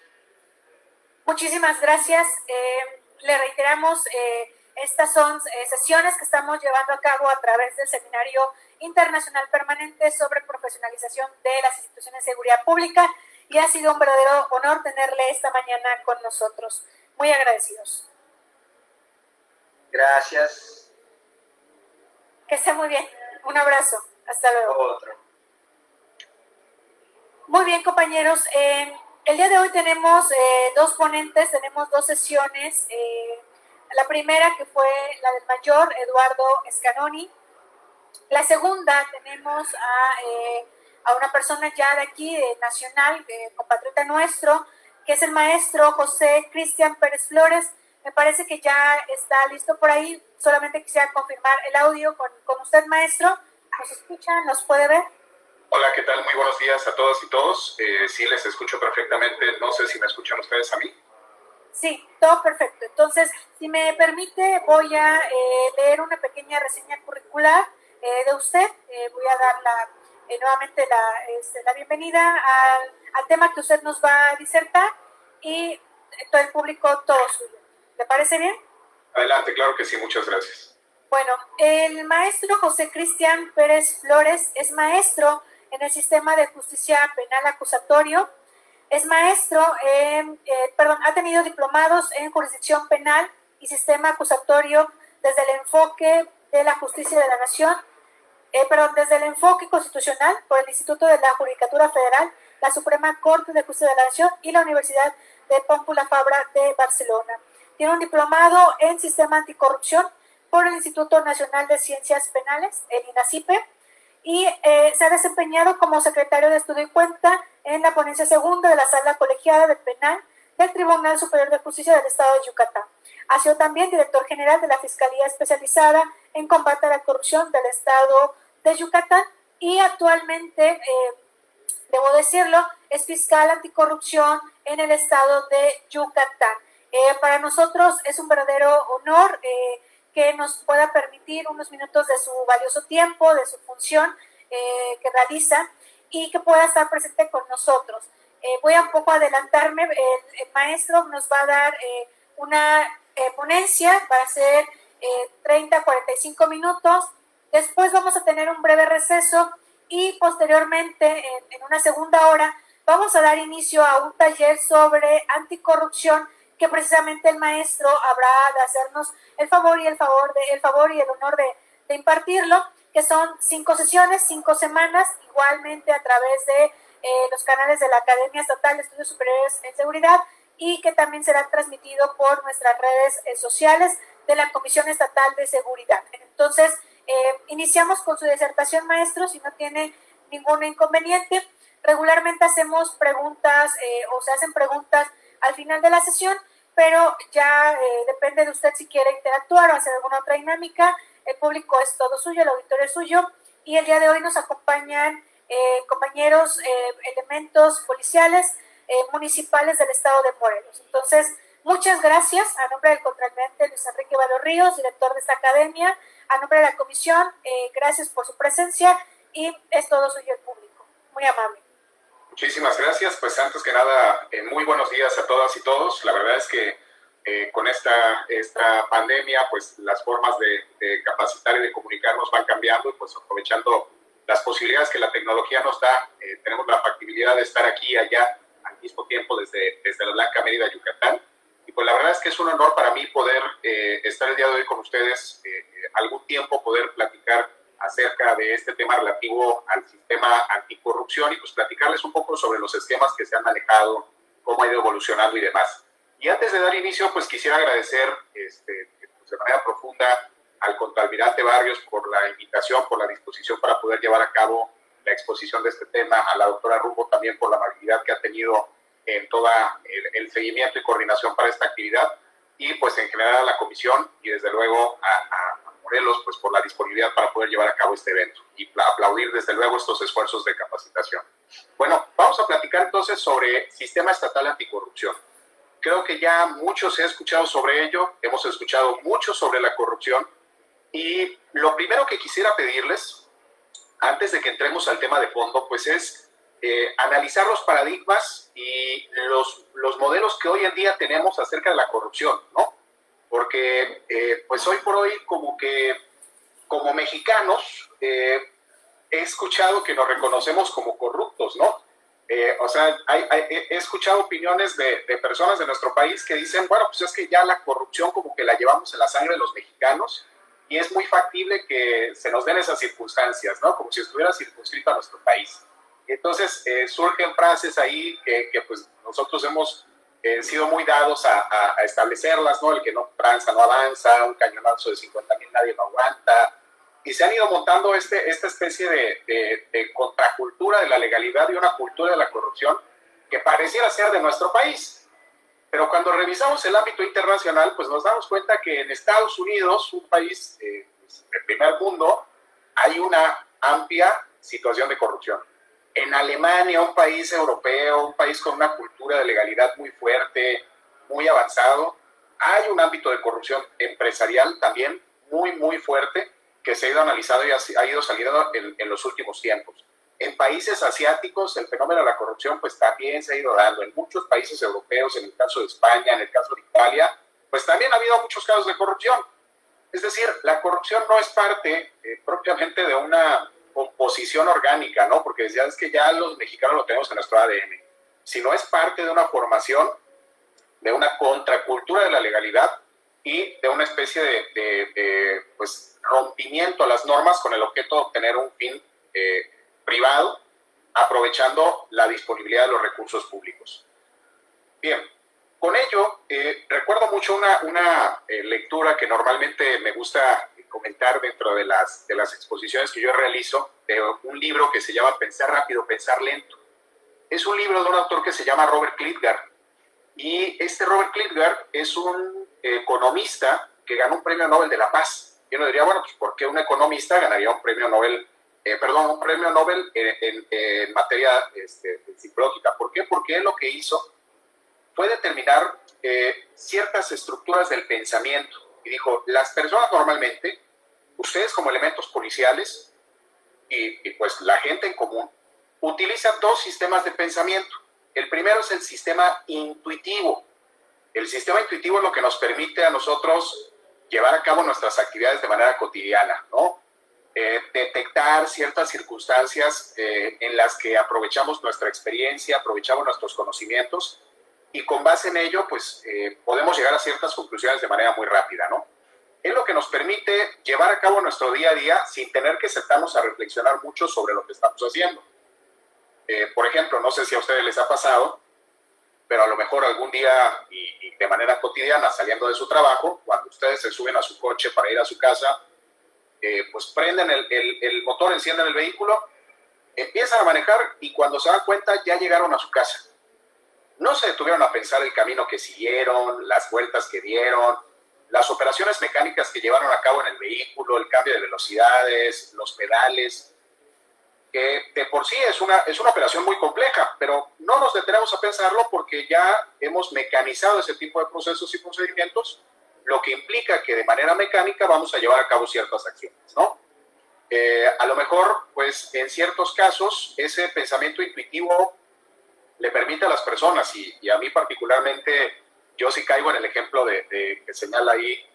Muchísimas gracias. Le reiteramos, estas son sesiones que estamos llevando a cabo a través del Seminario Internacional Permanente sobre Profesionalización de las Instituciones de Seguridad Pública, y ha sido un verdadero honor tenerle esta mañana con nosotros. Muy agradecidos. Gracias. Que esté muy bien. Un abrazo. Hasta luego. Otro. Muy bien, compañeros. El día de hoy tenemos dos ponentes, tenemos dos sesiones. La primera, que fue la del mayor Eduardo Scanoni, La segunda tenemos a una persona ya de aquí, nacional, compatriota nuestro, que es el maestro José Cristian Pérez Flores. Me parece que ya está listo por ahí. Solamente quisiera confirmar el audio con usted, maestro. ¿Nos escucha? ¿Nos puede ver? Hola, ¿qué tal? Muy buenos días a todas y todos. Sí, les escucho perfectamente. No sé si me escuchan ustedes a mí. Sí, todo perfecto. Entonces, si me permite, voy a leer una pequeña reseña curricular de usted. Voy a dar nuevamente la bienvenida al tema que usted nos va a disertar y todo el público, todo suyo. ¿Le parece bien? Adelante, claro que sí, muchas gracias. Bueno, el maestro José Cristian Pérez Flores es maestro en el sistema de justicia penal acusatorio. Es maestro, ha tenido diplomados en jurisdicción penal y sistema acusatorio desde el enfoque de la justicia de la nación, desde el enfoque constitucional por el Instituto de la Judicatura Federal, la Suprema Corte de Justicia de la Nación y la Universidad de Pompeu Fabra de Barcelona. Tiene un diplomado en sistema anticorrupción por el Instituto Nacional de Ciencias Penales, el INACIPE, y se ha desempeñado como secretario de Estudio y Cuenta en la ponencia segunda de la Sala Colegiada de Penal del Tribunal Superior de Justicia del Estado de Yucatán. Ha sido también director general de la Fiscalía Especializada en Combate a la Corrupción del Estado de Yucatán y actualmente, debo decirlo, es fiscal anticorrupción en el Estado de Yucatán. Para nosotros es un verdadero honor que nos pueda permitir unos minutos de su valioso tiempo, de su función que realiza y que pueda estar presente con nosotros. Voy a un poco adelantarme, el maestro nos va a dar una ponencia, va a ser 30-45 minutos, después vamos a tener un breve receso y posteriormente, en una segunda hora, vamos a dar inicio a un taller sobre anticorrupción que precisamente el maestro habrá de hacernos el favor y el honor de impartirlo, que son 5 sesiones, 5 semanas, igualmente a través de los canales de la Academia Estatal de Estudios Superiores en Seguridad y que también será transmitido por nuestras redes sociales de la Comisión Estatal de Seguridad. Entonces, iniciamos con su disertación, maestro, si no tiene ningún inconveniente. Regularmente hacemos preguntas o se hacen preguntas al final de la sesión, pero ya depende de usted si quiere interactuar o hacer alguna otra dinámica. El público es todo suyo, el auditorio es suyo, y el día de hoy nos acompañan compañeros, elementos policiales municipales del estado de Morelos. Entonces, muchas gracias a nombre del contraalmirante Luis Enrique Barrio Ríos, director de esta academia, a nombre de la comisión, gracias por su presencia y es todo suyo el público. Muy amable. Muchísimas gracias. Pues antes que nada, muy buenos días a todas y todos. La verdad es que con esta pandemia, pues las formas de capacitar y de comunicarnos van cambiando y pues aprovechando las posibilidades que la tecnología nos da, tenemos la factibilidad de estar aquí y allá al mismo tiempo desde la Blanca Mérida, Yucatán. Y pues la verdad es que es un honor para mí poder estar el día de hoy con ustedes, algún tiempo poder platicar acerca de este tema relativo al sistema anticorrupción y pues platicarles un poco sobre los esquemas que se han manejado, cómo ha ido evolucionando y demás. Y antes de dar inicio, pues quisiera agradecer pues de manera profunda al contraalmirante Barrios por la invitación, por la disposición para poder llevar a cabo la exposición de este tema, a la doctora Rumbo también por la amabilidad que ha tenido en todo el seguimiento y coordinación para esta actividad, y pues en general a la comisión y desde luego a Morelos pues por la disponibilidad para poder llevar a cabo este evento y aplaudir desde luego estos esfuerzos de capacitación. Bueno, vamos a platicar entonces sobre Sistema Estatal Anticorrupción. Creo que ya mucho se ha escuchado sobre ello, hemos escuchado mucho sobre la corrupción y lo primero que quisiera pedirles, antes de que entremos al tema de fondo, pues es analizar los paradigmas y los modelos que hoy en día tenemos acerca de la corrupción, ¿no? Porque pues hoy por hoy como mexicanos he escuchado que nos reconocemos como corruptos, ¿no? O sea, he escuchado opiniones de personas de nuestro país que dicen, bueno, pues es que ya la corrupción como que la llevamos en la sangre de los mexicanos y es muy factible que se nos den esas circunstancias, ¿no? Como si estuviera circunscrito a nuestro país. Entonces surgen frases ahí que pues nosotros hemos sido muy dados a establecerlas, ¿no? El que no tranza no avanza, un cañonazo de 50,000 nadie lo aguanta. y se han ido montando esta especie de contracultura de la legalidad y una cultura de la corrupción que pareciera ser de nuestro país. Pero cuando revisamos el ámbito internacional, pues nos damos cuenta que en Estados Unidos, un país del primer mundo, hay una amplia situación de corrupción. En Alemania, un país europeo, un país con una cultura de legalidad muy fuerte, muy avanzado, hay un ámbito de corrupción empresarial también muy, muy fuerte que se ha ido analizando y ha ido saliendo en los últimos tiempos. En países asiáticos el fenómeno de la corrupción pues también se ha ido dando. En muchos países europeos, en el caso de España, en el caso de Italia, pues también ha habido muchos casos de corrupción. Es decir, la corrupción no es parte propiamente de una composición orgánica, ¿no? Porque ya es que ya los mexicanos lo tenemos en nuestro ADN, sino es parte de una formación, de una contracultura de la legalidad y de una especie de pues, rompimiento a las normas con el objeto de obtener un fin privado, aprovechando la disponibilidad de los recursos públicos. Bien, con ello, recuerdo mucho una lectura que normalmente me gusta comentar dentro de las exposiciones que yo realizo, de un libro que se llama Pensar rápido, pensar lento. Es un libro de un autor que se llama Robert Klitgaard. Y este Robert Klitgaard es un economista que ganó un premio Nobel de la Paz. Y uno diría, bueno, pues ¿por qué un economista ganaría un premio Nobel, un premio Nobel en materia psicológica? ¿Por qué? Porque él lo que hizo fue determinar ciertas estructuras del pensamiento. Y dijo, las personas normalmente, ustedes como elementos policiales y pues la gente en común, utilizan dos sistemas de pensamiento. El primero es el sistema intuitivo. El sistema intuitivo es lo que nos permite a nosotros llevar a cabo nuestras actividades de manera cotidiana, ¿no? Detectar ciertas circunstancias en las que aprovechamos nuestra experiencia, aprovechamos nuestros conocimientos y con base en ello, pues, podemos llegar a ciertas conclusiones de manera muy rápida, ¿no? Es lo que nos permite llevar a cabo nuestro día a día sin tener que sentarnos a reflexionar mucho sobre lo que estamos haciendo. Por ejemplo, no sé si a ustedes les ha pasado, pero a lo mejor algún día y de manera cotidiana, saliendo de su trabajo, cuando ustedes se suben a su coche para ir a su casa, pues prenden el motor, encienden el vehículo, empiezan a manejar y cuando se dan cuenta ya llegaron a su casa. No se detuvieron a pensar el camino que siguieron, las vueltas que dieron, las operaciones mecánicas que llevaron a cabo en el vehículo, el cambio de velocidades, los pedales, que de por sí es una operación muy compleja, pero no nos detenemos a pensarlo porque ya hemos mecanizado ese tipo de procesos y procedimientos, lo que implica que de manera mecánica vamos a llevar a cabo ciertas acciones, ¿no? A lo mejor, pues en ciertos casos, ese pensamiento intuitivo le permite a las personas, y a mí particularmente, yo sí caigo en el ejemplo que señala ahí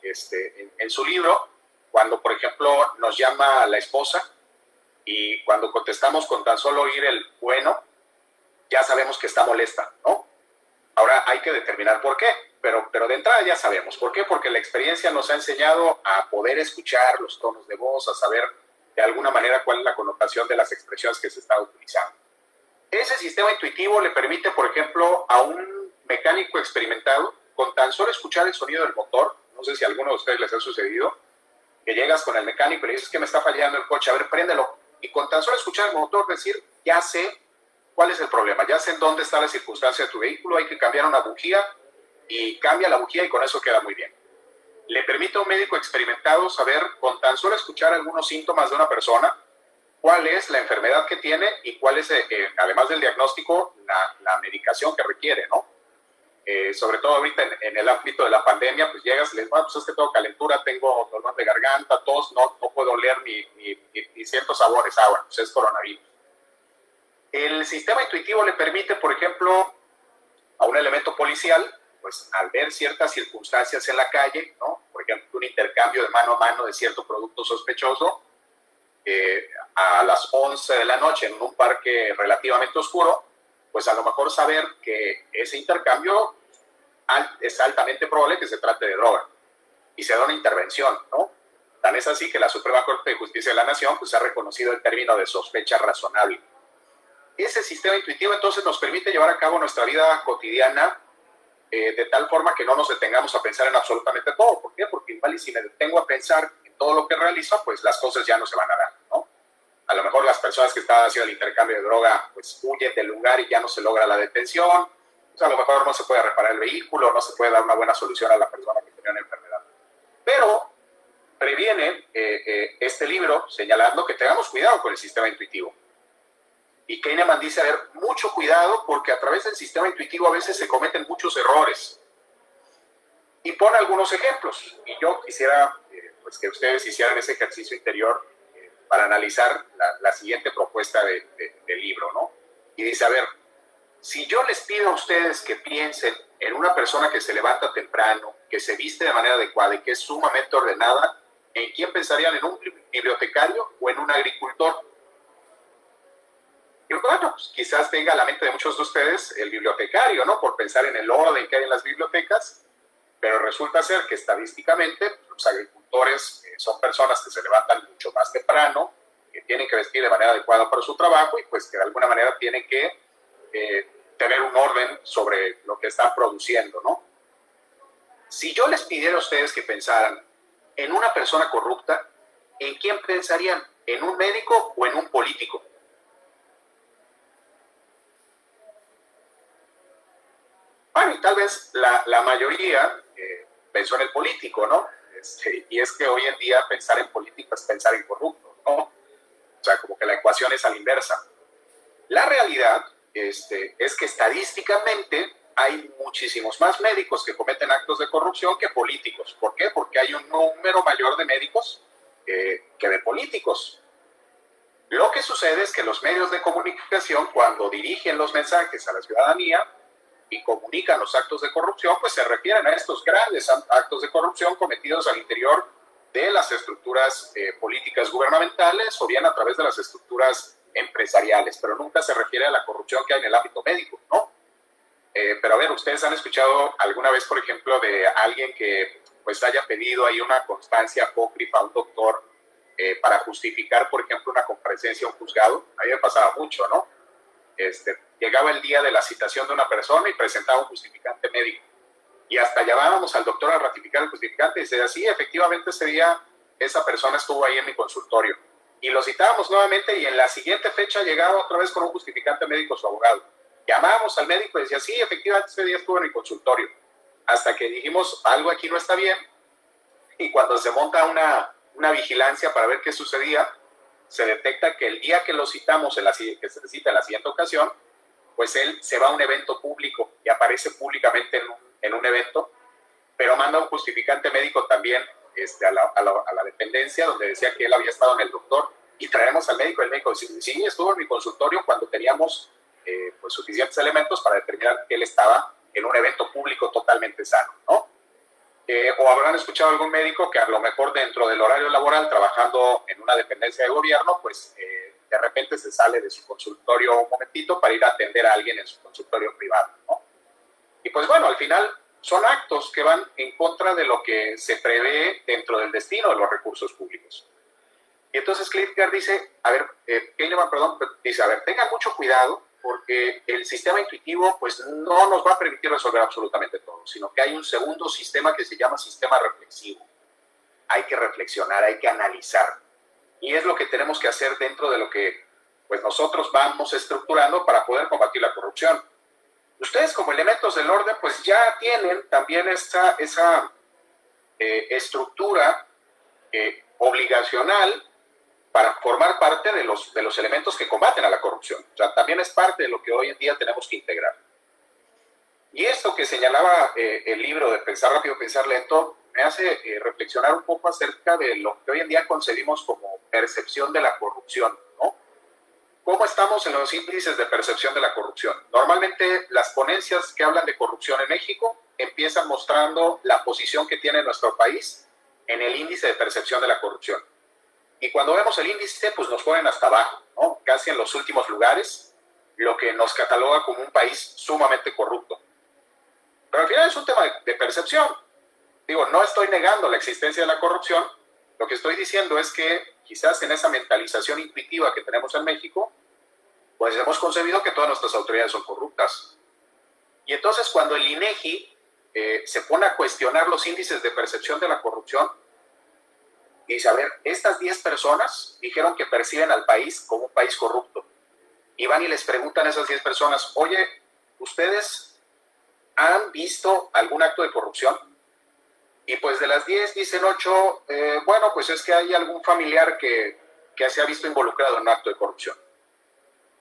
en su libro, cuando, por ejemplo, nos llama la esposa, y cuando contestamos con tan solo oír el bueno, ya sabemos que está molesta, ¿no? Ahora hay que determinar por qué, pero de entrada ya sabemos. ¿Por qué? Porque la experiencia nos ha enseñado a poder escuchar los tonos de voz, a saber de alguna manera cuál es la connotación de las expresiones que se está utilizando. Ese sistema intuitivo le permite, por ejemplo, a un mecánico experimentado, con tan solo escuchar el sonido del motor, no sé si a alguno de ustedes les ha sucedido, que llegas con el mecánico y le dices que me está fallando el coche, a ver, préndelo. Y con tan solo escuchar el motor decir, ya sé cuál es el problema, ya sé en dónde está la circunstancia de tu vehículo, hay que cambiar una bujía y cambia la bujía y con eso queda muy bien. Le permite a un médico experimentado saber, con tan solo escuchar algunos síntomas de una persona, cuál es la enfermedad que tiene y cuál es, además del diagnóstico, la medicación que requiere, ¿no? Sobre todo ahorita en el ámbito de la pandemia, pues llegas y le dices, bueno, pues es que tengo calentura, tengo dolor de garganta, tos, no puedo oler ni ciertos sabores, bueno, pues es coronavirus. El sistema intuitivo le permite, por ejemplo, a un elemento policial, pues al ver ciertas circunstancias en la calle, ¿no? Por ejemplo, un intercambio de mano a mano de cierto producto sospechoso, a las 11 de la noche en un parque relativamente oscuro, pues a lo mejor saber que ese intercambio es altamente probable que se trate de droga y se da una intervención, ¿no? Tan es así que la Suprema Corte de Justicia de la Nación pues ha reconocido el término de sospecha razonable. Ese sistema intuitivo entonces nos permite llevar a cabo nuestra vida cotidiana de tal forma que no nos detengamos a pensar en absolutamente todo. ¿Por qué? Porque igual y si me detengo a pensar en todo lo que realizo, pues las cosas ya no se van a dar, ¿no? A lo mejor las personas que estaban haciendo el intercambio de droga, pues huyen del lugar y ya no se logra la detención. Pues a lo mejor no se puede reparar el vehículo, no se puede dar una buena solución a la persona que tenía una enfermedad. Pero previene este libro señalando que tengamos cuidado con el sistema intuitivo. Y Kahneman dice, a ver, mucho cuidado porque a través del sistema intuitivo a veces se cometen muchos errores. Y pone algunos ejemplos. Y yo quisiera pues que ustedes hicieran ese ejercicio interior para analizar la siguiente propuesta del libro, ¿no? Y dice, a ver, si yo les pido a ustedes que piensen en una persona que se levanta temprano, que se viste de manera adecuada y que es sumamente ordenada, ¿en quién pensarían? ¿En un bibliotecario o en un agricultor? Y bueno, pues quizás tenga a la mente de muchos de ustedes el bibliotecario, ¿no? Por pensar en el orden que hay en las bibliotecas, pero resulta ser que estadísticamente los agricultores son personas que se levantan mucho más temprano, que tienen que vestir de manera adecuada para su trabajo y pues que de alguna manera tienen que tener un orden sobre lo que están produciendo, ¿no? Si yo les pidiera a ustedes que pensaran en una persona corrupta, ¿en quién pensarían? ¿En un médico o en un político? Bueno, y tal vez la mayoría pensó en el político, ¿no? Y es que hoy en día pensar en político es pensar en corrupto, ¿no? O sea, como que la ecuación es a la inversa. La realidad es que estadísticamente hay muchísimos más médicos que cometen actos de corrupción que políticos. ¿Por qué? Porque hay un número mayor de médicos que de políticos. Lo que sucede es que los medios de comunicación, cuando dirigen los mensajes a la ciudadanía y comunican los actos de corrupción, pues se refieren a estos grandes actos de corrupción cometidos al interior de las estructuras políticas gubernamentales o bien a través de las estructuras empresariales, pero nunca se refiere a la corrupción que hay en el ámbito médico, ¿no? Pero a ver, ¿ustedes han escuchado alguna vez, por ejemplo, de alguien que pues haya pedido ahí una constancia apócrifa a un doctor para justificar, por ejemplo, una comparecencia a un juzgado? A mí me pasaba mucho, ¿no? Llegaba el día de la citación de una persona y presentaba un justificante médico. Y hasta llamábamos al doctor a ratificar el justificante y decía, sí, efectivamente ese día esa persona estuvo ahí en mi consultorio. Y lo citábamos nuevamente y en la siguiente fecha llegaba otra vez con un justificante médico su abogado. Llamábamos al médico y decía, sí, efectivamente ese día estuvo en mi consultorio. Hasta que dijimos, algo aquí no está bien. Y cuando se monta una vigilancia para ver qué sucedía, se detecta que el día que lo citamos, que se cita en la siguiente ocasión, pues él se va a un evento público y aparece públicamente en un evento, pero manda un justificante médico también a la dependencia, donde decía que él había estado en el doctor, y traemos al médico, el médico dice, sí, estuvo en mi consultorio cuando teníamos pues suficientes elementos para determinar que él estaba en un evento público totalmente sano, ¿no? O habrán escuchado algún médico que a lo mejor dentro del horario laboral, trabajando en una dependencia de gobierno, pues de repente se sale de su consultorio un momentito para ir a atender a alguien en su consultorio privado, ¿no? Y pues bueno, al final son actos que van en contra de lo que se prevé dentro del destino de los recursos públicos. Y entonces Kierkegaard dice, Kahneman, dice, a ver, tengan mucho cuidado porque el sistema intuitivo pues no nos va a permitir resolver absolutamente todo, sino que hay un segundo sistema que se llama sistema reflexivo. Hay que reflexionar, hay que analizar. Y es lo que tenemos que hacer dentro de lo que pues nosotros vamos estructurando para poder combatir la corrupción. Ustedes como elementos del orden pues ya tienen también esa estructura obligacional para formar parte de los elementos que combaten a la corrupción. O sea, también es parte de lo que hoy en día tenemos que integrar. Y esto que señalaba el libro de Pensar rápido, pensar lento, me hace reflexionar un poco acerca de lo que hoy en día concebimos como percepción de la corrupción, ¿no? ¿Cómo estamos en los índices de percepción de la corrupción? Normalmente las ponencias que hablan de corrupción en México empiezan mostrando la posición que tiene nuestro país en el índice de percepción de la corrupción. Y cuando vemos el índice, pues nos ponen hasta abajo, ¿no? Casi en los últimos lugares, lo que nos cataloga como un país sumamente corrupto. Pero al final es un tema de percepción. Digo, no estoy negando la existencia de la corrupción, lo que estoy diciendo es que quizás en esa mentalización intuitiva que tenemos en México, pues hemos concebido que todas nuestras autoridades son corruptas. Y entonces cuando el INEGI se pone a cuestionar los índices de percepción de la corrupción, y dice, a ver, estas 10 personas dijeron que perciben al país como un país corrupto. Y van y les preguntan a esas 10 personas, oye, ¿ustedes han visto algún acto de corrupción? Y pues de las 10 dicen 8, bueno, pues es que hay algún familiar que se ha visto involucrado en un acto de corrupción.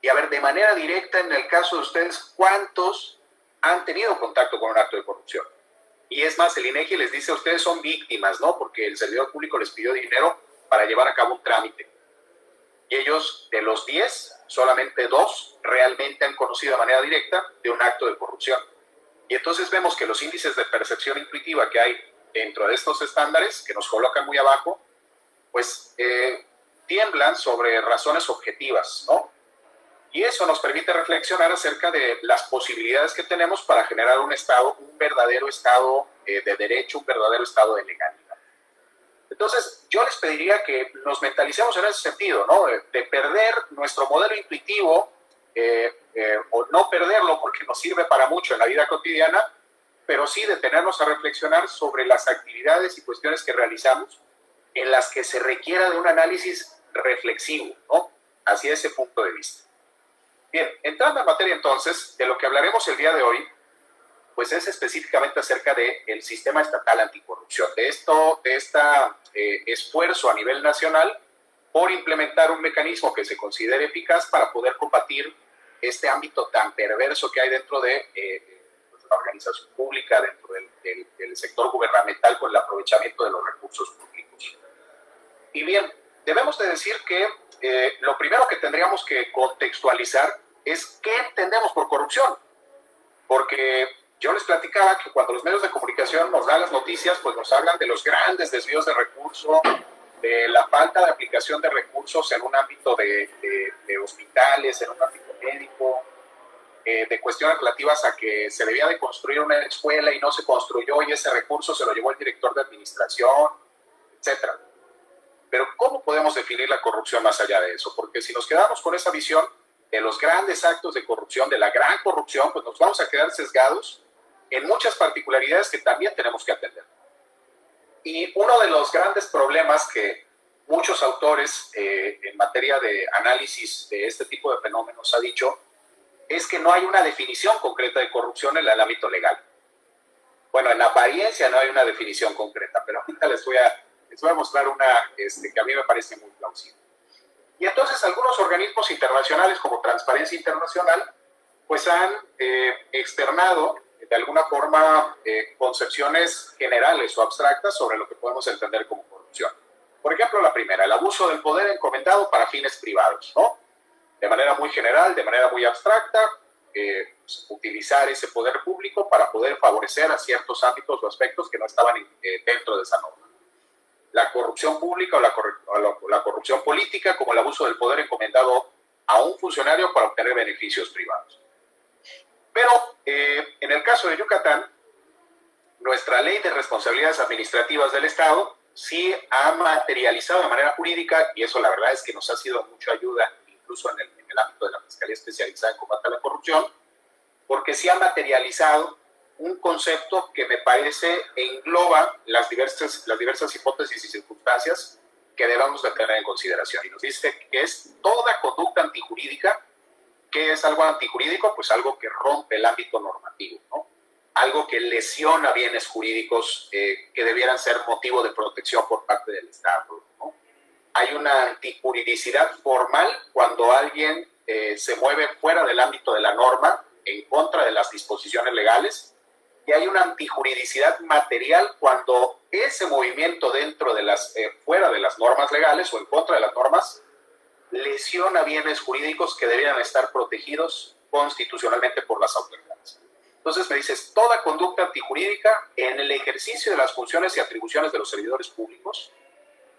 Y a ver, de manera directa, en el caso de ustedes, ¿cuántos han tenido contacto con un acto de corrupción? Y es más, el INEGI les dice, ustedes son víctimas, ¿no? Porque el servidor público les pidió dinero para llevar a cabo un trámite. Y ellos, de los 10, solamente 2 realmente han conocido de manera directa de un acto de corrupción. Y entonces vemos que los índices de percepción intuitiva que hay dentro de estos estándares, que nos colocan muy abajo, pues tiemblan sobre razones objetivas, ¿no? Y eso nos permite reflexionar acerca de las posibilidades que tenemos para generar un Estado, un verdadero Estado de derecho, un verdadero Estado de legalidad. Entonces, yo les pediría que nos mentalicemos en ese sentido, ¿no? De perder nuestro modelo intuitivo, o no perderlo porque nos sirve para mucho en la vida cotidiana, pero sí detenernos a reflexionar sobre las actividades y cuestiones que realizamos en las que se requiera de un análisis reflexivo, ¿no? Hacia ese punto de vista. Bien, entrando en materia entonces, de lo que hablaremos el día de hoy, pues es específicamente acerca del sistema estatal anticorrupción, de este esfuerzo a nivel nacional por implementar un mecanismo que se considere eficaz para poder combatir este ámbito tan perverso que hay dentro de la organización pública, dentro del sector gubernamental con el aprovechamiento de los recursos públicos. Y bien, debemos de decir que lo primero que tendríamos que contextualizar es qué entendemos por corrupción, porque yo les platicaba que cuando los medios de comunicación nos dan las noticias, pues nos hablan de los grandes desvíos de recursos, de la falta de aplicación de recursos en un ámbito de hospitales, en un ámbito médico, de cuestiones relativas a que se debía de construir una escuela y no se construyó y ese recurso se lo llevó el director de administración, etcétera. Pero ¿cómo podemos definir la corrupción más allá de eso? Porque si nos quedamos con esa visión de los grandes actos de corrupción, de la gran corrupción, pues nos vamos a quedar sesgados en muchas particularidades que también tenemos que atender. Y uno de los grandes problemas que muchos autores en materia de análisis de este tipo de fenómenos han dicho es que no hay una definición concreta de corrupción en el ámbito legal. Bueno, en apariencia no hay una definición concreta, pero ahorita les voy a mostrar una que a mí me parece muy plausible. Y entonces algunos organismos internacionales como Transparencia Internacional pues han externado de alguna forma concepciones generales o abstractas sobre lo que podemos entender como corrupción. Por ejemplo, la primera, el abuso del poder encomendado para fines privados, ¿no? De manera muy general, de manera muy abstracta, utilizar ese poder público para poder favorecer a ciertos ámbitos o aspectos que no estaban dentro de esa norma. La corrupción pública o la corrupción política, como el abuso del poder encomendado a un funcionario para obtener beneficios privados. Pero en el caso de Yucatán, nuestra ley de responsabilidades administrativas del Estado sí ha materializado de manera jurídica, y eso la verdad es que nos ha sido de mucha ayuda, incluso en el ámbito de la Fiscalía Especializada en Combate a la Corrupción, porque sí ha materializado un concepto que me parece engloba las diversas hipótesis y circunstancias que debemos de tener en consideración. Y nos dice que es toda conducta antijurídica. ¿Qué es algo antijurídico? Pues algo que rompe el ámbito normativo, ¿no? Algo que lesiona bienes jurídicos que debieran ser motivo de protección por parte del Estado, ¿no? Hay una antijuridicidad formal cuando alguien se mueve fuera del ámbito de la norma, en contra de las disposiciones legales, y hay una antijuridicidad material cuando ese movimiento dentro de fuera de las normas legales o en contra de las normas lesiona bienes jurídicos que deberían estar protegidos constitucionalmente por las autoridades. Entonces me dices, toda conducta antijurídica en el ejercicio de las funciones y atribuciones de los servidores públicos,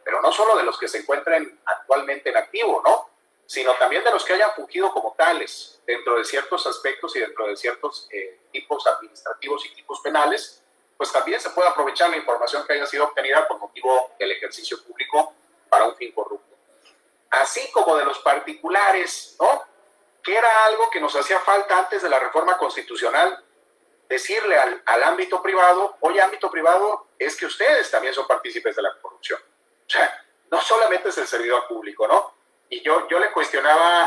pero no solo de los que se encuentren actualmente en activo, ¿no? Sino también de los que hayan fungido como tales dentro de ciertos aspectos y dentro de ciertos tipos administrativos y tipos penales, pues también se puede aprovechar la información que haya sido obtenida por motivo del ejercicio público para un fin corrupto. Así como de los particulares, ¿no? Que era algo que nos hacía falta antes de la reforma constitucional, decirle al ámbito privado, oye, ámbito privado, es que ustedes también son partícipes de la corrupción. O sea, no solamente es el servidor público, ¿no? Y yo le cuestionaba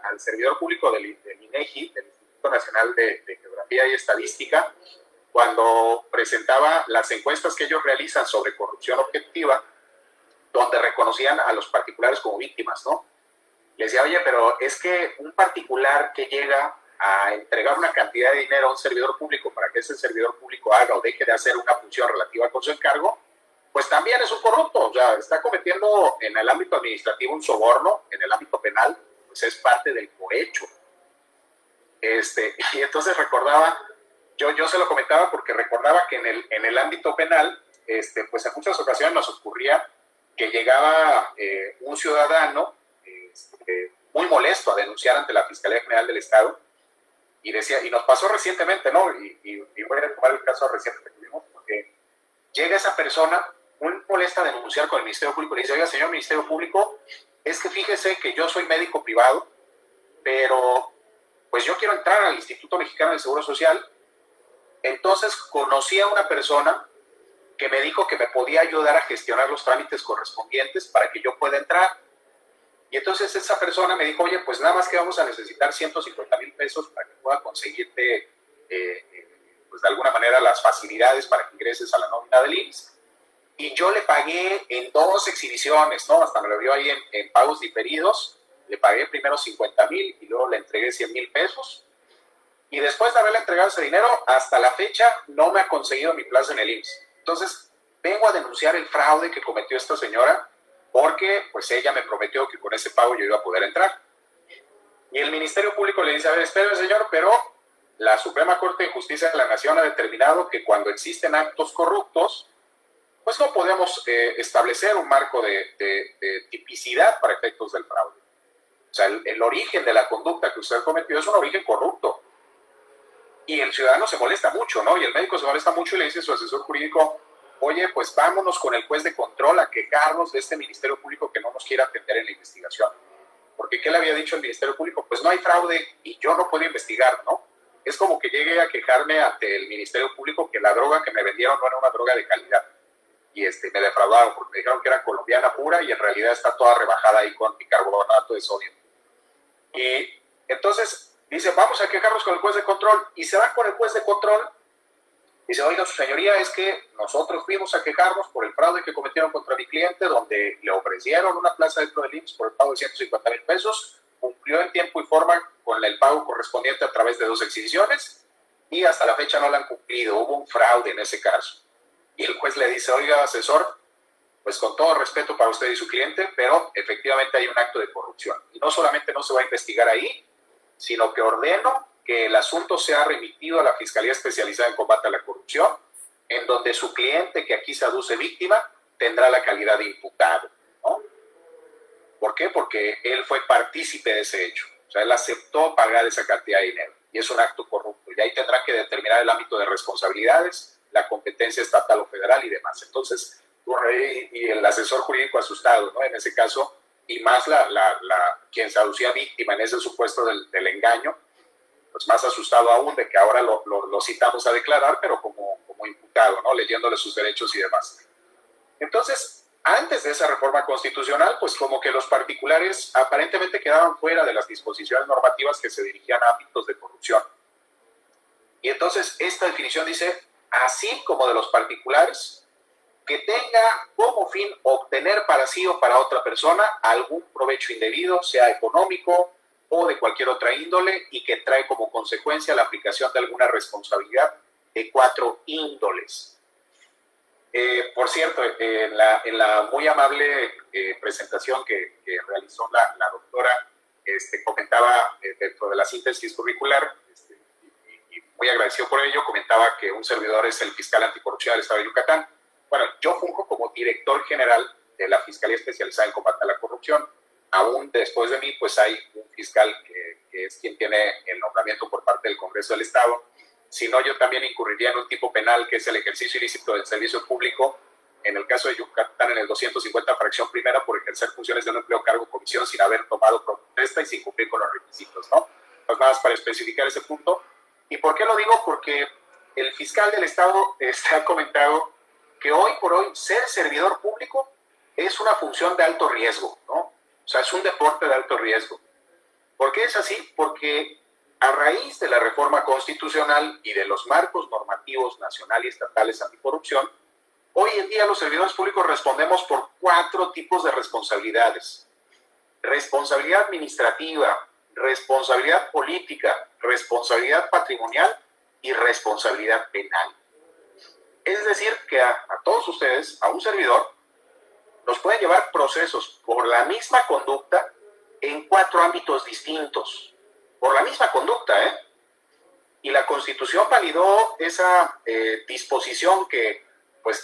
al servidor público del INEGI, del Instituto Nacional de Geografía y Estadística, cuando presentaba las encuestas que ellos realizan sobre corrupción objetiva, donde reconocían a los particulares como víctimas, ¿no? Le decía, oye, pero es que un particular que llega a entregar una cantidad de dinero a un servidor público para que ese servidor público haga o deje de hacer una función relativa con su encargo, pues también es un corrupto, o sea, está cometiendo en el ámbito administrativo un soborno, en el ámbito penal, pues es parte del cohecho. Y entonces recordaba, yo se lo comentaba porque recordaba que en el ámbito penal, pues en muchas ocasiones nos ocurría que llegaba un ciudadano muy molesto a denunciar ante la Fiscalía General del Estado y decía, y nos pasó recientemente, ¿no? Y voy a tomar el caso reciente que tuvimos, porque llega esa persona muy molesta a denunciar con el Ministerio Público y le dice, oiga, señor Ministerio Público, es que fíjese que yo soy médico privado, pero pues yo quiero entrar al Instituto Mexicano del Seguro Social, entonces conocí a una persona que me dijo que me podía ayudar a gestionar los trámites correspondientes para que yo pueda entrar. Y entonces esa persona me dijo, oye, pues nada más que vamos a necesitar 150,000 pesos para que pueda conseguirte, pues de alguna manera, las facilidades para que ingreses a la nómina del IMSS. Y yo le pagué en 2 exhibiciones, ¿no? Hasta me lo dio ahí en pagos diferidos. Le pagué primero 50,000 y luego le entregué 100,000 pesos. Y después de haberle entregado ese dinero, hasta la fecha no me ha conseguido mi plaza en el IMSS. Entonces, vengo a denunciar el fraude que cometió esta señora porque pues ella me prometió que con ese pago yo iba a poder entrar. Y el Ministerio Público le dice, a ver, espere señor, pero la Suprema Corte de Justicia de la Nación ha determinado que cuando existen actos corruptos, pues no podemos establecer un marco de tipicidad para efectos del fraude. O sea, el origen de la conducta que usted cometió es un origen corrupto. Y el ciudadano se molesta mucho, ¿no? Y el médico se molesta mucho y le dice a su asesor jurídico, oye, pues vámonos con el juez de control a quejarnos de este Ministerio Público que no nos quiere atender en la investigación. Porque ¿qué le había dicho el Ministerio Público? Pues no hay fraude y yo no puedo investigar, ¿no? Es como que llegue a quejarme ante el Ministerio Público que la droga que me vendieron no era una droga de calidad. Y me defraudaron porque me dijeron que era colombiana pura y en realidad está toda rebajada ahí con bicarbonato de sodio. Y entonces dice, vamos a quejarnos con el juez de control. Y se van con el juez de control. Dice, oiga, su señoría, es que nosotros fuimos a quejarnos por el fraude que cometieron contra mi cliente, donde le ofrecieron una plaza dentro del IMSS por el pago de 150,000 pesos, cumplió en tiempo y forma con el pago correspondiente a través de 2 exhibiciones, y hasta la fecha no la han cumplido, hubo un fraude en ese caso. Y el juez le dice, oiga, asesor, pues con todo respeto para usted y su cliente, pero efectivamente hay un acto de corrupción. Y no solamente no se va a investigar ahí, sino que ordeno que el asunto sea remitido a la Fiscalía Especializada en Combate a la Corrupción, en donde su cliente, que aquí se aduce víctima, tendrá la calidad de imputado, ¿no? ¿Por qué? Porque él fue partícipe de ese hecho. O sea, él aceptó pagar esa cantidad de dinero y es un acto corrupto. Y ahí tendrá que determinar el ámbito de responsabilidades, la competencia estatal o federal y demás. Entonces, y el asesor jurídico asustado, ¿no? En ese caso, y más quien se aducía víctima en ese supuesto del engaño, pues más asustado aún de que ahora lo citamos a declarar, pero como imputado, ¿no? Leyéndole sus derechos y demás. Entonces, antes de esa reforma constitucional, pues como que los particulares aparentemente quedaban fuera de las disposiciones normativas que se dirigían a ámbitos de corrupción. Y entonces esta definición dice, así como de los particulares, que tenga como fin obtener para sí o para otra persona algún provecho indebido, sea económico o de cualquier otra índole, y que trae como consecuencia la aplicación de alguna responsabilidad de 4 índoles. Por cierto, en la muy amable presentación que realizó la doctora, comentaba dentro de la síntesis curricular, y muy agradecido por ello, comentaba que un servidor es el fiscal anticorrupción del Estado de Yucatán. Bueno, yo funjo como director general de la Fiscalía Especializada en Combate a la Corrupción. Aún después de mí, pues hay un fiscal que es quien tiene el nombramiento por parte del Congreso del Estado. Si no, yo también incurriría en un tipo penal, que es el ejercicio ilícito del servicio público, en el caso de Yucatán, en el 250, fracción primera, por ejercer funciones de un empleo, cargo o comisión sin haber tomado protesta y sin cumplir con los requisitos, ¿no? Pues nada más para especificar ese punto. ¿Y por qué lo digo? Porque el fiscal del Estado ha comentado que hoy por hoy ser servidor público es una función de alto riesgo, ¿no? O sea, es un deporte de alto riesgo. ¿Por qué es así? Porque a raíz de la reforma constitucional y de los marcos normativos nacional y estatales anticorrupción, hoy en día los servidores públicos respondemos por 4 tipos de responsabilidades. Responsabilidad administrativa, responsabilidad política, responsabilidad patrimonial y responsabilidad penal. Es decir, que a todos ustedes, a un servidor, nos pueden llevar procesos por la misma conducta en 4 ámbitos distintos. Por la misma conducta, ¿eh? Y la Constitución validó esa disposición que, pues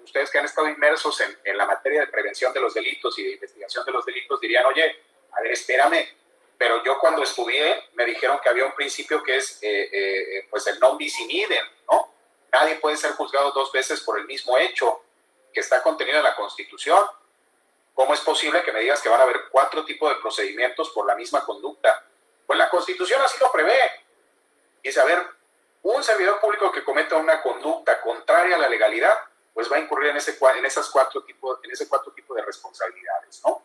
ustedes que han estado inmersos en la materia de prevención de los delitos y de investigación de los delitos dirían, oye, a ver, espérame, pero yo cuando estudié me dijeron que había un principio que es pues el non bis in idem, ¿no? Nadie puede ser juzgado 2 veces por el mismo hecho que está contenido en la Constitución. ¿Cómo es posible que me digas que van a haber 4 tipos de procedimientos por la misma conducta? Pues la Constitución así lo prevé. Dice, a ver, un servidor público que cometa una conducta contraria a la legalidad, pues va a incurrir en ese 4 tipos de responsabilidades, ¿no?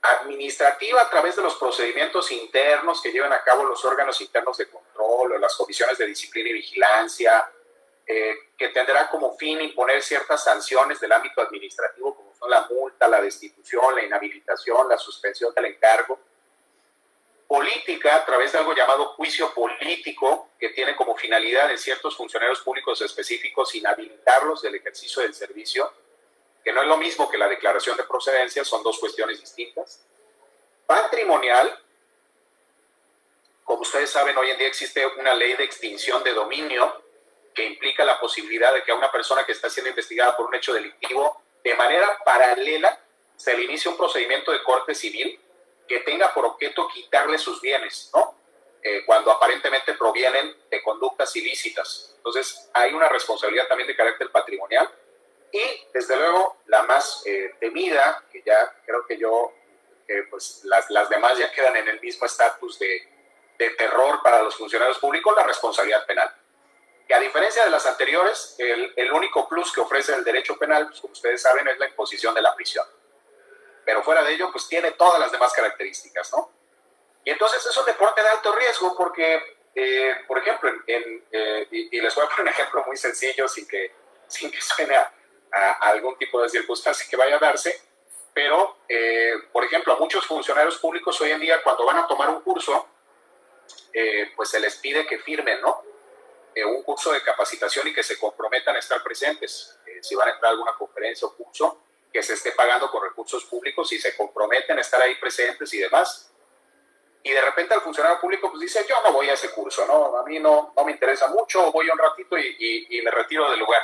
Administrativa, a través de los procedimientos internos que llevan a cabo los órganos internos de control o las comisiones de disciplina y vigilancia, que tendrá como fin imponer ciertas sanciones del ámbito administrativo, como son la multa, la destitución, la inhabilitación, la suspensión del encargo. Política, a través de algo llamado juicio político, que tiene como finalidad en ciertos funcionarios públicos específicos inhabilitarlos del ejercicio del servicio, que no es lo mismo que la declaración de procedencia, son 2 cuestiones distintas. Patrimonial, como ustedes saben, hoy en día existe una ley de extinción de dominio que implica la posibilidad de que a una persona que está siendo investigada por un hecho delictivo, de manera paralela, se le inicie un procedimiento de corte civil que tenga por objeto quitarle sus bienes, ¿no? Cuando aparentemente provienen de conductas ilícitas. Entonces, hay una responsabilidad también de carácter patrimonial y, desde luego, la más temida, que ya creo que pues las demás ya quedan en el mismo estatus de terror para los funcionarios públicos, la responsabilidad penal. Que a diferencia de las anteriores, el único plus que ofrece el derecho penal, pues como ustedes saben, es la imposición de la prisión. Pero fuera de ello, pues tiene todas las demás características, ¿no? Y entonces es un deporte de alto riesgo porque, por ejemplo, y les voy a poner un ejemplo muy sencillo sin que suene a algún tipo de circunstancia que vaya a darse, pero, por ejemplo, a muchos funcionarios públicos hoy en día cuando van a tomar un curso, pues se les pide que firmen, ¿no? Un curso de capacitación y que se comprometan a estar presentes. Si van a entrar a alguna conferencia o curso, que se esté pagando con recursos públicos y se comprometen a estar ahí presentes y demás. Y de repente el funcionario público pues dice, yo no voy a ese curso, ¿no? A mí no me interesa mucho, voy un ratito y me retiro del lugar.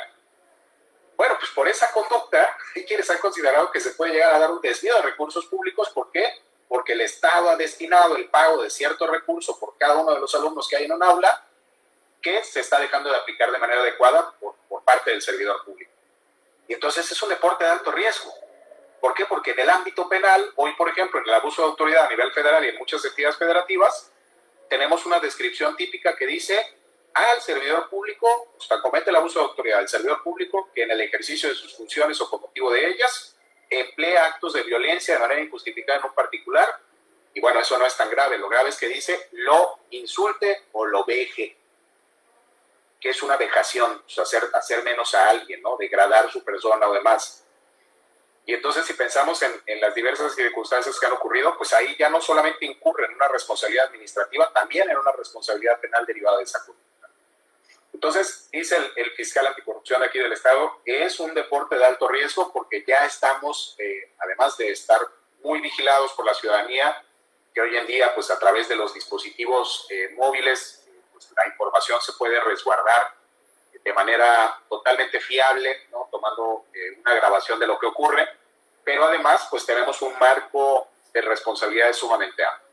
Bueno, pues por esa conducta, quiere ser considerado que se puede llegar a dar un desvío de recursos públicos. ¿Por qué? Porque el Estado ha destinado el pago de cierto recurso por cada uno de los alumnos que hay en un aula que se está dejando de aplicar de manera adecuada por parte del servidor público. Y entonces es un deporte de alto riesgo. ¿Por qué? Porque en el ámbito penal, hoy por ejemplo, en el abuso de autoridad a nivel federal y en muchas entidades federativas, tenemos una descripción típica que dice al servidor público, o sea, comete el abuso de autoridad del servidor público que en el ejercicio de sus funciones o con motivo de ellas emplea actos de violencia de manera injustificada en un particular. Y bueno, eso no es tan grave. Lo grave es que dice lo insulte o lo veje, que es una vejación, o sea, hacer menos a alguien, ¿no? Degradar su persona o demás. Y entonces si pensamos en las diversas circunstancias que han ocurrido, pues ahí ya no solamente incurre en una responsabilidad administrativa, también en una responsabilidad penal derivada de esa conducta. Entonces, dice el fiscal anticorrupción aquí del Estado, es un deporte de alto riesgo porque ya estamos, además de estar muy vigilados por la ciudadanía, que hoy en día, pues a través de los dispositivos móviles, la información se puede resguardar de manera totalmente fiable, ¿no? Tomando una grabación de lo que ocurre, pero además pues tenemos un marco de responsabilidades sumamente amplio.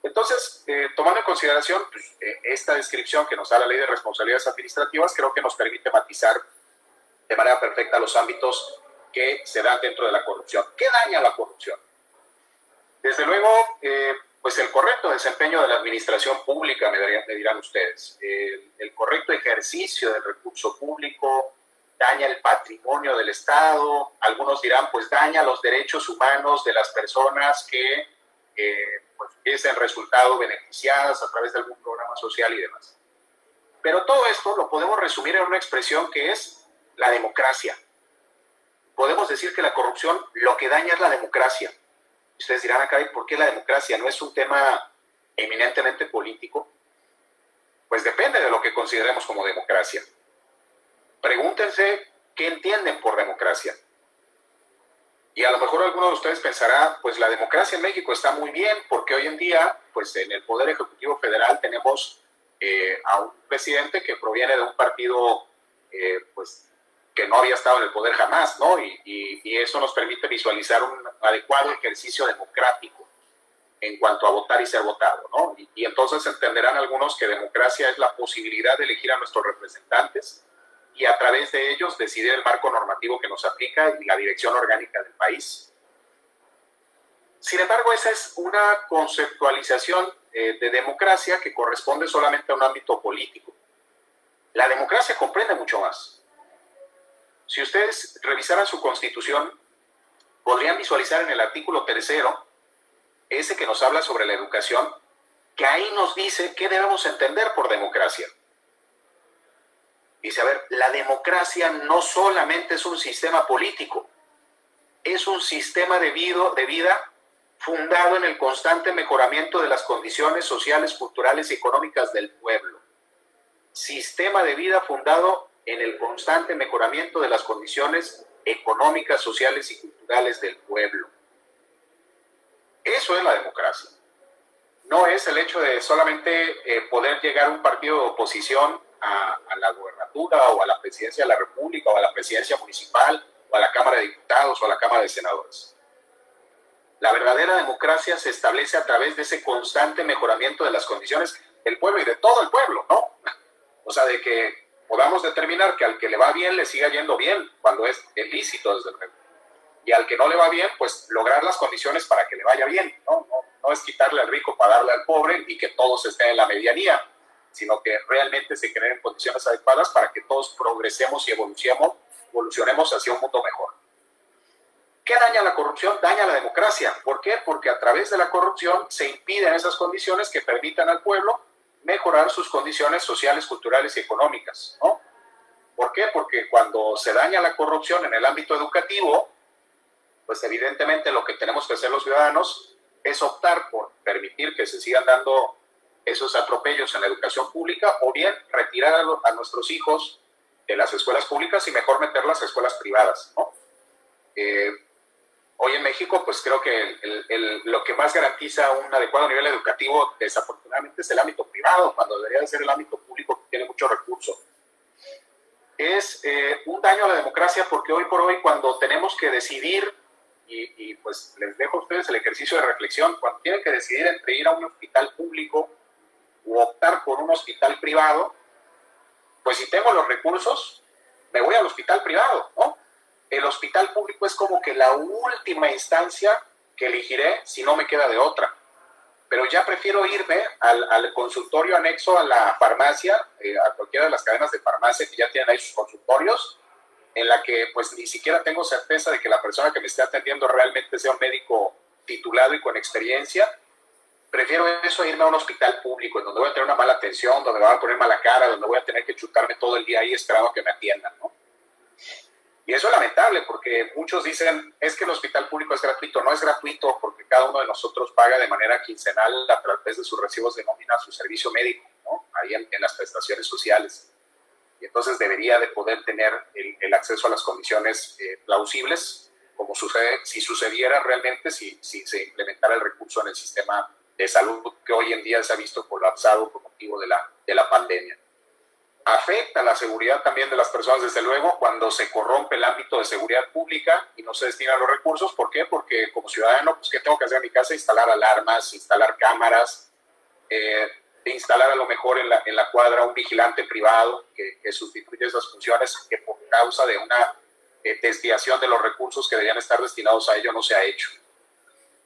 Entonces, tomando en consideración pues, esta descripción que nos da la Ley de Responsabilidades Administrativas, creo que nos permite matizar de manera perfecta los ámbitos que se dan dentro de la corrupción. ¿Qué daña la corrupción? Desde luego, pues el correcto desempeño de la administración pública, me dirán ustedes, el correcto ejercicio del recurso público, daña el patrimonio del Estado, algunos dirán, pues daña los derechos humanos de las personas que pues, hubiesen resultado beneficiadas a través de algún programa social y demás. Pero todo esto lo podemos resumir en una expresión que es la democracia. Podemos decir que la corrupción lo que daña es la democracia. Ustedes dirán acá, ¿por qué la democracia no es un tema eminentemente político? Pues depende de lo que consideremos como democracia. Pregúntense qué entienden por democracia. Y a lo mejor alguno de ustedes pensará, pues la democracia en México está muy bien, porque hoy en día, pues en el Poder Ejecutivo Federal tenemos a un presidente que proviene de un partido, pues, que no había estado en el poder jamás, ¿no? Y eso nos permite visualizar un adecuado ejercicio democrático en cuanto a votar y ser votado, ¿no? Y entonces entenderán algunos que democracia es la posibilidad de elegir a nuestros representantes y a través de ellos decidir el marco normativo que nos aplica y la dirección orgánica del país. Sin embargo, esa es una conceptualización de democracia que corresponde solamente a un ámbito político. La democracia comprende mucho más. Si ustedes revisaran su Constitución, podrían visualizar en el artículo 3º, ese que nos habla sobre la educación, que ahí nos dice qué debemos entender por democracia. Dice, a ver, la democracia no solamente es un sistema político, es un sistema de vida fundado en el constante mejoramiento de las condiciones sociales, culturales y económicas del pueblo. Sistema de vida fundado en el constante mejoramiento de las condiciones económicas, sociales y culturales del pueblo. Eso es la democracia. No es el hecho de solamente poder llegar a un partido de oposición a la gobernatura o a la presidencia de la República o a la presidencia municipal o a la Cámara de Diputados o a la Cámara de Senadores. La verdadera democracia se establece a través de ese constante mejoramiento de las condiciones del pueblo y de todo el pueblo, ¿no? O sea, de que podamos determinar que al que le va bien le siga yendo bien, cuando es ilícito, desde luego. Y al que no le va bien, pues lograr las condiciones para que le vaya bien, ¿no? No es quitarle al rico para darle al pobre y que todos estén en la medianía, sino que realmente se creen condiciones adecuadas para que todos progresemos y evolucionemos hacia un mundo mejor. ¿Qué daña la corrupción? Daña la democracia. ¿Por qué? Porque a través de la corrupción se impiden esas condiciones que permitan al pueblo mejorar sus condiciones sociales, culturales y económicas, ¿no? ¿Por qué? Porque cuando se daña la corrupción en el ámbito educativo, pues evidentemente lo que tenemos que hacer los ciudadanos es optar por permitir que se sigan dando esos atropellos en la educación pública o bien retirar a nuestros hijos de las escuelas públicas y mejor meterlas a escuelas privadas, ¿no? Hoy en México, pues creo que lo que más garantiza un adecuado nivel educativo, desafortunadamente, es el ámbito privado, cuando debería de ser el ámbito público que tiene mucho recurso. Es un daño a la democracia porque hoy por hoy, cuando tenemos que decidir, y pues les dejo a ustedes el ejercicio de reflexión, cuando tienen que decidir entre ir a un hospital público u optar por un hospital privado, pues si tengo los recursos, me voy al hospital privado, ¿no? El hospital público es como que la última instancia que elegiré si no me queda de otra. Pero ya prefiero irme al consultorio anexo a la farmacia, a cualquiera de las cadenas de farmacia que ya tienen ahí sus consultorios, en la que pues ni siquiera tengo certeza de que la persona que me esté atendiendo realmente sea un médico titulado y con experiencia. Prefiero eso a irme a un hospital público, en donde voy a tener una mala atención, donde me van a poner mala cara, donde voy a tener que chutarme todo el día ahí esperando a que me atiendan, ¿no? Y eso es lamentable porque muchos dicen, es que el hospital público es gratuito. No es gratuito porque cada uno de nosotros paga de manera quincenal a través de sus recibos de nómina su servicio médico, ¿no? Ahí en las prestaciones sociales. Y entonces debería de poder tener el acceso a las condiciones plausibles, como sucede, si sucediera realmente, si se implementara el recurso en el sistema de salud que hoy en día se ha visto colapsado por motivo de la pandemia. Afecta la seguridad también de las personas, desde luego, cuando se corrompe el ámbito de seguridad pública y no se destinan los recursos. ¿Por qué? Porque como ciudadano, pues, ¿qué tengo que hacer en mi casa? Instalar alarmas, instalar cámaras, instalar a lo mejor en la cuadra un vigilante privado que sustituye esas funciones que por causa de una desviación de los recursos que deberían estar destinados a ello no se ha hecho.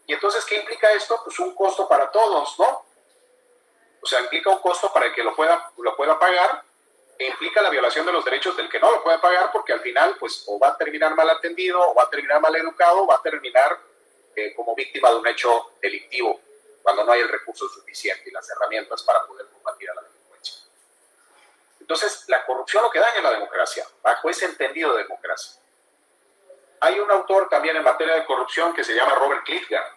Y entonces, ¿qué implica esto? Pues un costo para todos, ¿no? O sea, implica un costo para el que lo pueda pagar, e implica la violación de los derechos del que no lo puede pagar, porque al final pues o va a terminar mal atendido, o va a terminar mal educado, o va a terminar como víctima de un hecho delictivo, cuando no hay el recurso suficiente y las herramientas para poder combatir a la delincuencia. Entonces, la corrupción lo que daña a la democracia, bajo ese entendido de democracia. Hay un autor también en materia de corrupción que se llama Robert Klitgard,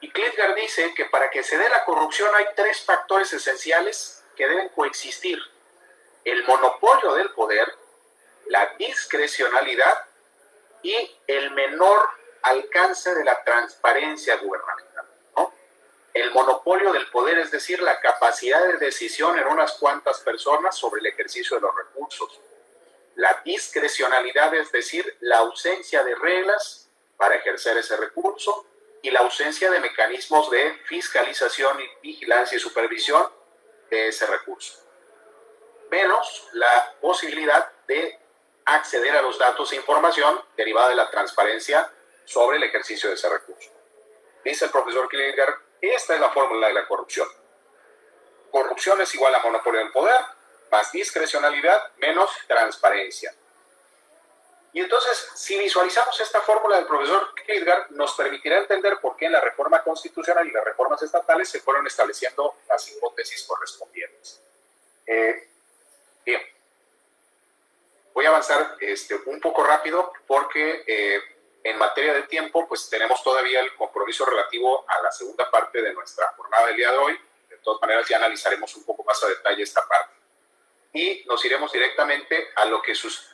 y Klitgard dice que para que se dé la corrupción hay 3 factores esenciales que deben coexistir: el monopolio del poder, la discrecionalidad y el menor alcance de la transparencia gubernamental, ¿no? El monopolio del poder, es decir, la capacidad de decisión en unas cuantas personas sobre el ejercicio de los recursos. La discrecionalidad, es decir, la ausencia de reglas para ejercer ese recurso, y la ausencia de mecanismos de fiscalización y vigilancia y supervisión de ese recurso. Menos la posibilidad de acceder a los datos e información derivada de la transparencia sobre el ejercicio de ese recurso. Dice el profesor Klitgard, esta es la fórmula de la corrupción. Corrupción es igual a monopolio del poder, más discrecionalidad, menos transparencia. Y entonces, si visualizamos esta fórmula del profesor Klitgard, nos permitirá entender por qué en la reforma constitucional y las reformas estatales se fueron estableciendo las hipótesis correspondientes. Bien, voy a avanzar un poco rápido porque en materia de tiempo, pues tenemos todavía el compromiso relativo a la segunda parte de nuestra jornada del día de hoy. De todas maneras, ya analizaremos un poco más a detalle esta parte. Y nos iremos directamente a lo que sucedió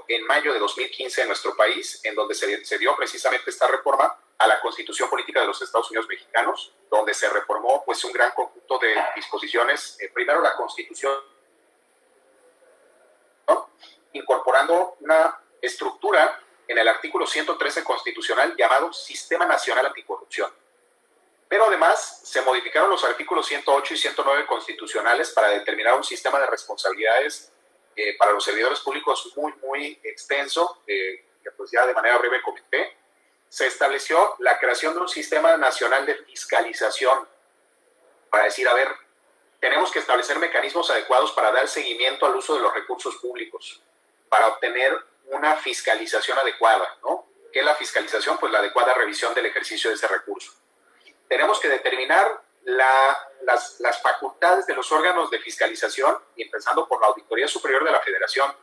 en mayo de 2015 en nuestro país, en donde se dio precisamente esta reforma a la Constitución Política de los Estados Unidos Mexicanos, donde se reformó pues un gran conjunto de disposiciones. Primero la Constitución, ¿no?, incorporando una estructura en el artículo 113 constitucional llamado Sistema Nacional Anticorrupción. Pero además se modificaron los artículos 108 y 109 constitucionales para determinar un sistema de responsabilidades para los servidores públicos muy extenso, que pues ya de manera breve comenté. Se estableció la creación de un sistema nacional de fiscalización para decir, a ver, tenemos que establecer mecanismos adecuados para dar seguimiento al uso de los recursos públicos, para obtener una fiscalización adecuada, ¿no? ¿Qué es la fiscalización? Pues la adecuada revisión del ejercicio de ese recurso. Tenemos que determinar las facultades de los órganos de fiscalización, y empezando por la Auditoría Superior de la Federación.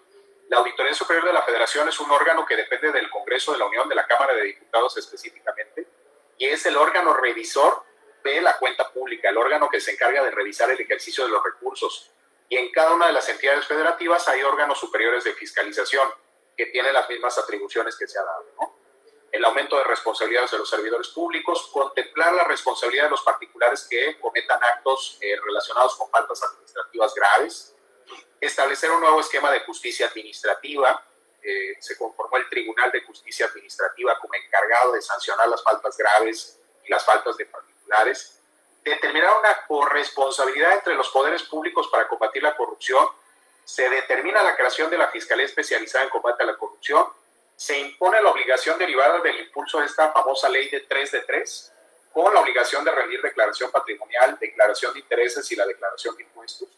La Auditoría Superior de la Federación es un órgano que depende del Congreso de la Unión, de la Cámara de Diputados específicamente, y es el órgano revisor de la cuenta pública, el órgano que se encarga de revisar el ejercicio de los recursos. Y en cada una de las entidades federativas hay órganos superiores de fiscalización que tienen las mismas atribuciones que se ha dado, ¿no? El aumento de responsabilidades de los servidores públicos, contemplar la responsabilidad de los particulares que cometan actos relacionados con faltas administrativas graves, establecer un nuevo esquema de justicia administrativa. Se conformó el Tribunal de Justicia Administrativa como encargado de sancionar las faltas graves y las faltas de particulares, determinar una corresponsabilidad entre los poderes públicos para combatir la corrupción. Se determina la creación de la Fiscalía Especializada en Combate a la Corrupción. Se impone la obligación derivada del impulso de esta famosa ley de 3 de 3, con la obligación de rendir declaración patrimonial, declaración de intereses y la declaración de impuestos.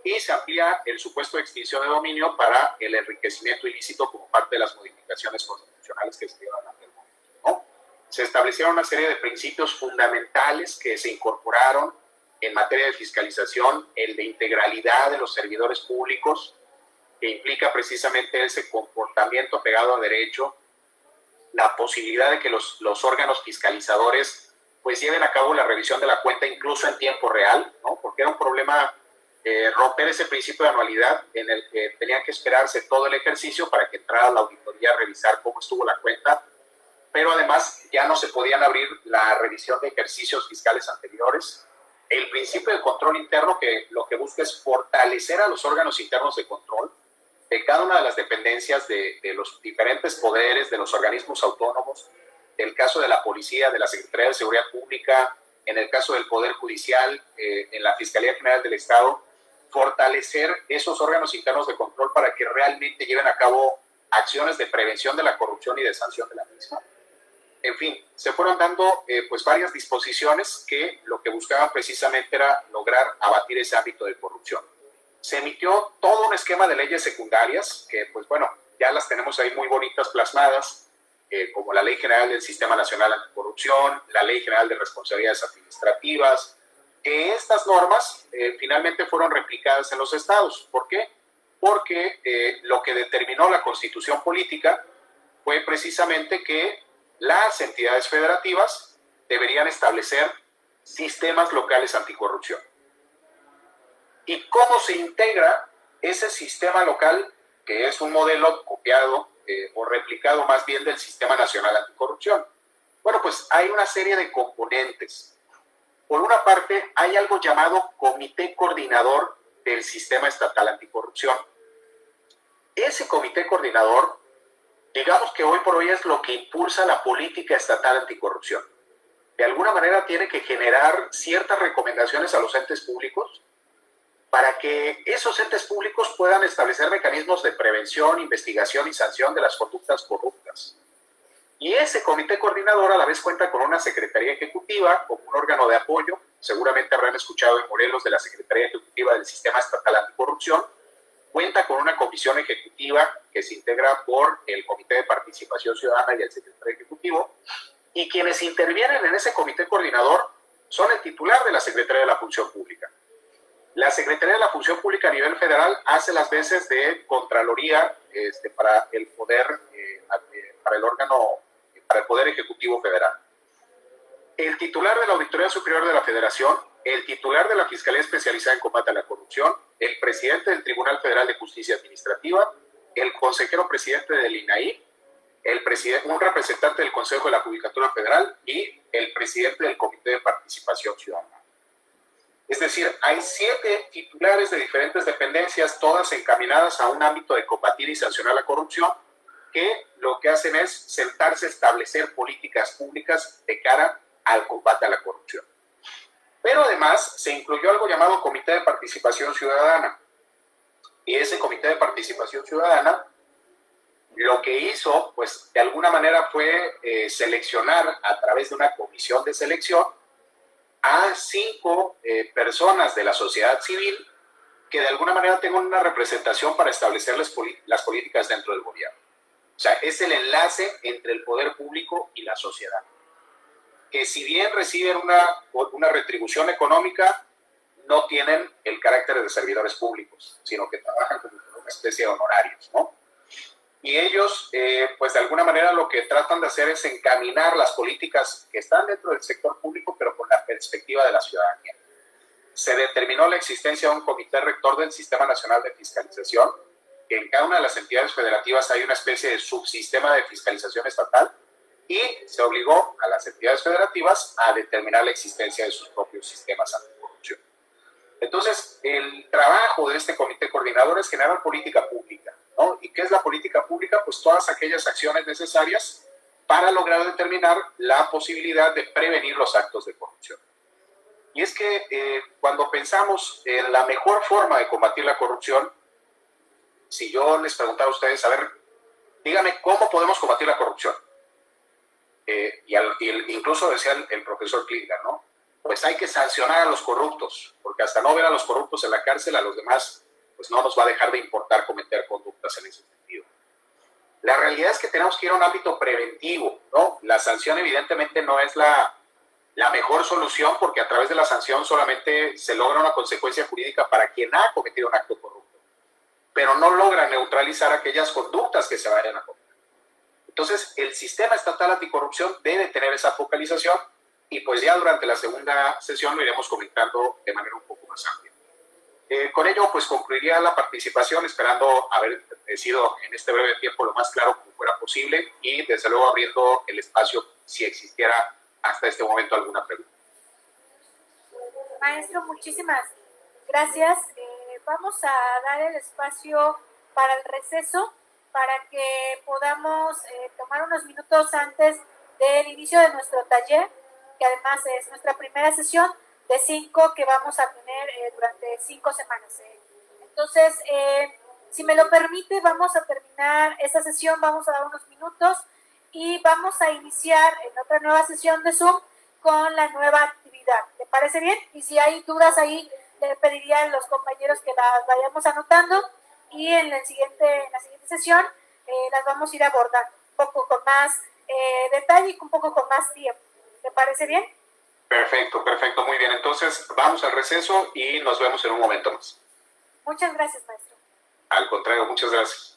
Y se amplía el supuesto de extinción de dominio para el enriquecimiento ilícito como parte de las modificaciones constitucionales que se dieron en aquel momento, ¿no? Se establecieron una serie de principios fundamentales que se incorporaron en materia de fiscalización, el de integralidad de los servidores públicos, que implica precisamente ese comportamiento pegado a derecho, la posibilidad de que los órganos fiscalizadores pues lleven a cabo la revisión de la cuenta incluso en tiempo real, ¿no? Porque era un problema romper ese principio de anualidad en el que tenían que esperarse todo el ejercicio para que entrara la auditoría a revisar cómo estuvo la cuenta, pero además ya no se podían abrir la revisión de ejercicios fiscales anteriores. El principio de control interno, que lo que busca es fortalecer a los órganos internos de control de cada una de las dependencias de los diferentes poderes, de los organismos autónomos, del caso de la policía, de la Secretaría de Seguridad Pública, en el caso del Poder Judicial, en la Fiscalía General del Estado, fortalecer esos órganos internos de control para que realmente lleven a cabo acciones de prevención de la corrupción y de sanción de la misma. en fin, se fueron dando pues varias disposiciones que lo que buscaban precisamente era lograr abatir ese ámbito de corrupción. Se emitió todo un esquema de leyes secundarias que, pues bueno, ya las tenemos ahí muy bonitas plasmadas, como la Ley General del Sistema Nacional Anticorrupción, la Ley General de Responsabilidades Administrativas, que estas normas finalmente fueron replicadas en los estados. ¿Por qué? Porque lo que determinó la Constitución Política fue precisamente que las entidades federativas deberían establecer sistemas locales anticorrupción. ¿Y cómo se integra ese sistema local, que es un modelo copiado o replicado más bien del Sistema Nacional Anticorrupción? Bueno, pues hay una serie de componentes. Por una parte, hay algo llamado Comité Coordinador del Sistema Estatal Anticorrupción. Ese Comité Coordinador, digamos que hoy por hoy es lo que impulsa la política estatal anticorrupción. De alguna manera tiene que generar ciertas recomendaciones a los entes públicos para que esos entes públicos puedan establecer mecanismos de prevención, investigación y sanción de las conductas corruptas. Y ese comité coordinador a la vez cuenta con una secretaría ejecutiva como un órgano de apoyo. Seguramente habrán escuchado en Morelos de la Secretaría Ejecutiva del Sistema Estatal Anticorrupción. Cuenta con una comisión ejecutiva que se integra por el Comité de Participación Ciudadana y el secretario ejecutivo. Y quienes intervienen en ese comité coordinador son el titular de la Secretaría de la Función Pública. La Secretaría de la Función Pública a nivel federal hace las veces de Contraloría para el poder, para el órgano, para el Poder Ejecutivo Federal. El titular de la Auditoría Superior de la Federación, el titular de la Fiscalía Especializada en Combate a la Corrupción, el presidente del Tribunal Federal de Justicia Administrativa, el consejero presidente del INAI, un representante del Consejo de la Judicatura Federal y el presidente del Comité de Participación Ciudadana. Es decir, hay 7 titulares de diferentes dependencias, todas encaminadas a un ámbito de combatir y sancionar la corrupción, que lo que hacen es sentarse a establecer políticas públicas de cara al combate a la corrupción. Pero además se incluyó algo llamado Comité de Participación Ciudadana. Y ese Comité de Participación Ciudadana lo que hizo, pues de alguna manera fue seleccionar a través de una comisión de selección a 5 personas de la sociedad civil que de alguna manera tengan una representación para establecer las políticas dentro del gobierno. O sea, es el enlace entre el poder público y la sociedad. Que si bien reciben una retribución económica, no tienen el carácter de servidores públicos, sino que trabajan como una especie de honorarios, ¿no? Y ellos, pues de alguna manera lo que tratan de hacer es encaminar las políticas que están dentro del sector público, pero con la perspectiva de la ciudadanía. Se determinó la existencia de un comité rector del Sistema Nacional de Fiscalización, que en cada una de las entidades federativas hay una especie de subsistema de fiscalización estatal, y se obligó a las entidades federativas a determinar la existencia de sus propios sistemas anticorrupción. Entonces, el trabajo de este comité coordinador es generar política pública, ¿no? ¿Y qué es la política pública? Pues todas aquellas acciones necesarias para lograr determinar la posibilidad de prevenir los actos de corrupción. Y es que cuando pensamos en la mejor forma de combatir la corrupción, si yo les preguntara a ustedes, a ver, díganme cómo podemos combatir la corrupción. Incluso decía el profesor Klinger, ¿no? Pues hay que sancionar a los corruptos, porque hasta no ver a los corruptos en la cárcel, a los demás, pues no nos va a dejar de importar cometer conductas en ese sentido. La realidad es que tenemos que ir a un ámbito preventivo, ¿no? La sanción evidentemente no es la mejor solución, porque a través de la sanción solamente se logra una consecuencia jurídica para quien ha cometido un acto corrupto, pero no logra neutralizar aquellas conductas que se vayan a cometer. Entonces, el sistema estatal anticorrupción debe tener esa focalización, y pues ya durante la segunda sesión lo iremos comentando de manera un poco más amplia. Con ello, pues concluiría la participación, esperando haber sido en este breve tiempo lo más claro como fuera posible, y desde luego abriendo el espacio si existiera hasta este momento alguna pregunta. Maestro, muchísimas gracias. Vamos a dar el espacio para el receso, para que podamos tomar unos minutos antes del inicio de nuestro taller, que además es nuestra primera sesión de 5 que vamos a tener durante 5 semanas. Entonces, si me lo permite, vamos a terminar esta sesión, vamos a dar unos minutos y vamos a iniciar en otra nueva sesión de Zoom con la nueva actividad. ¿Te parece bien? Y si hay dudas ahí, le pediría a los compañeros que las vayamos anotando y en la siguiente sesión las vamos a ir abordando un poco con más detalle y un poco con más tiempo. ¿Te parece bien? Perfecto, perfecto, muy bien. Entonces vamos al receso y nos vemos en un momento más. Muchas gracias, maestro. Al contrario, muchas gracias.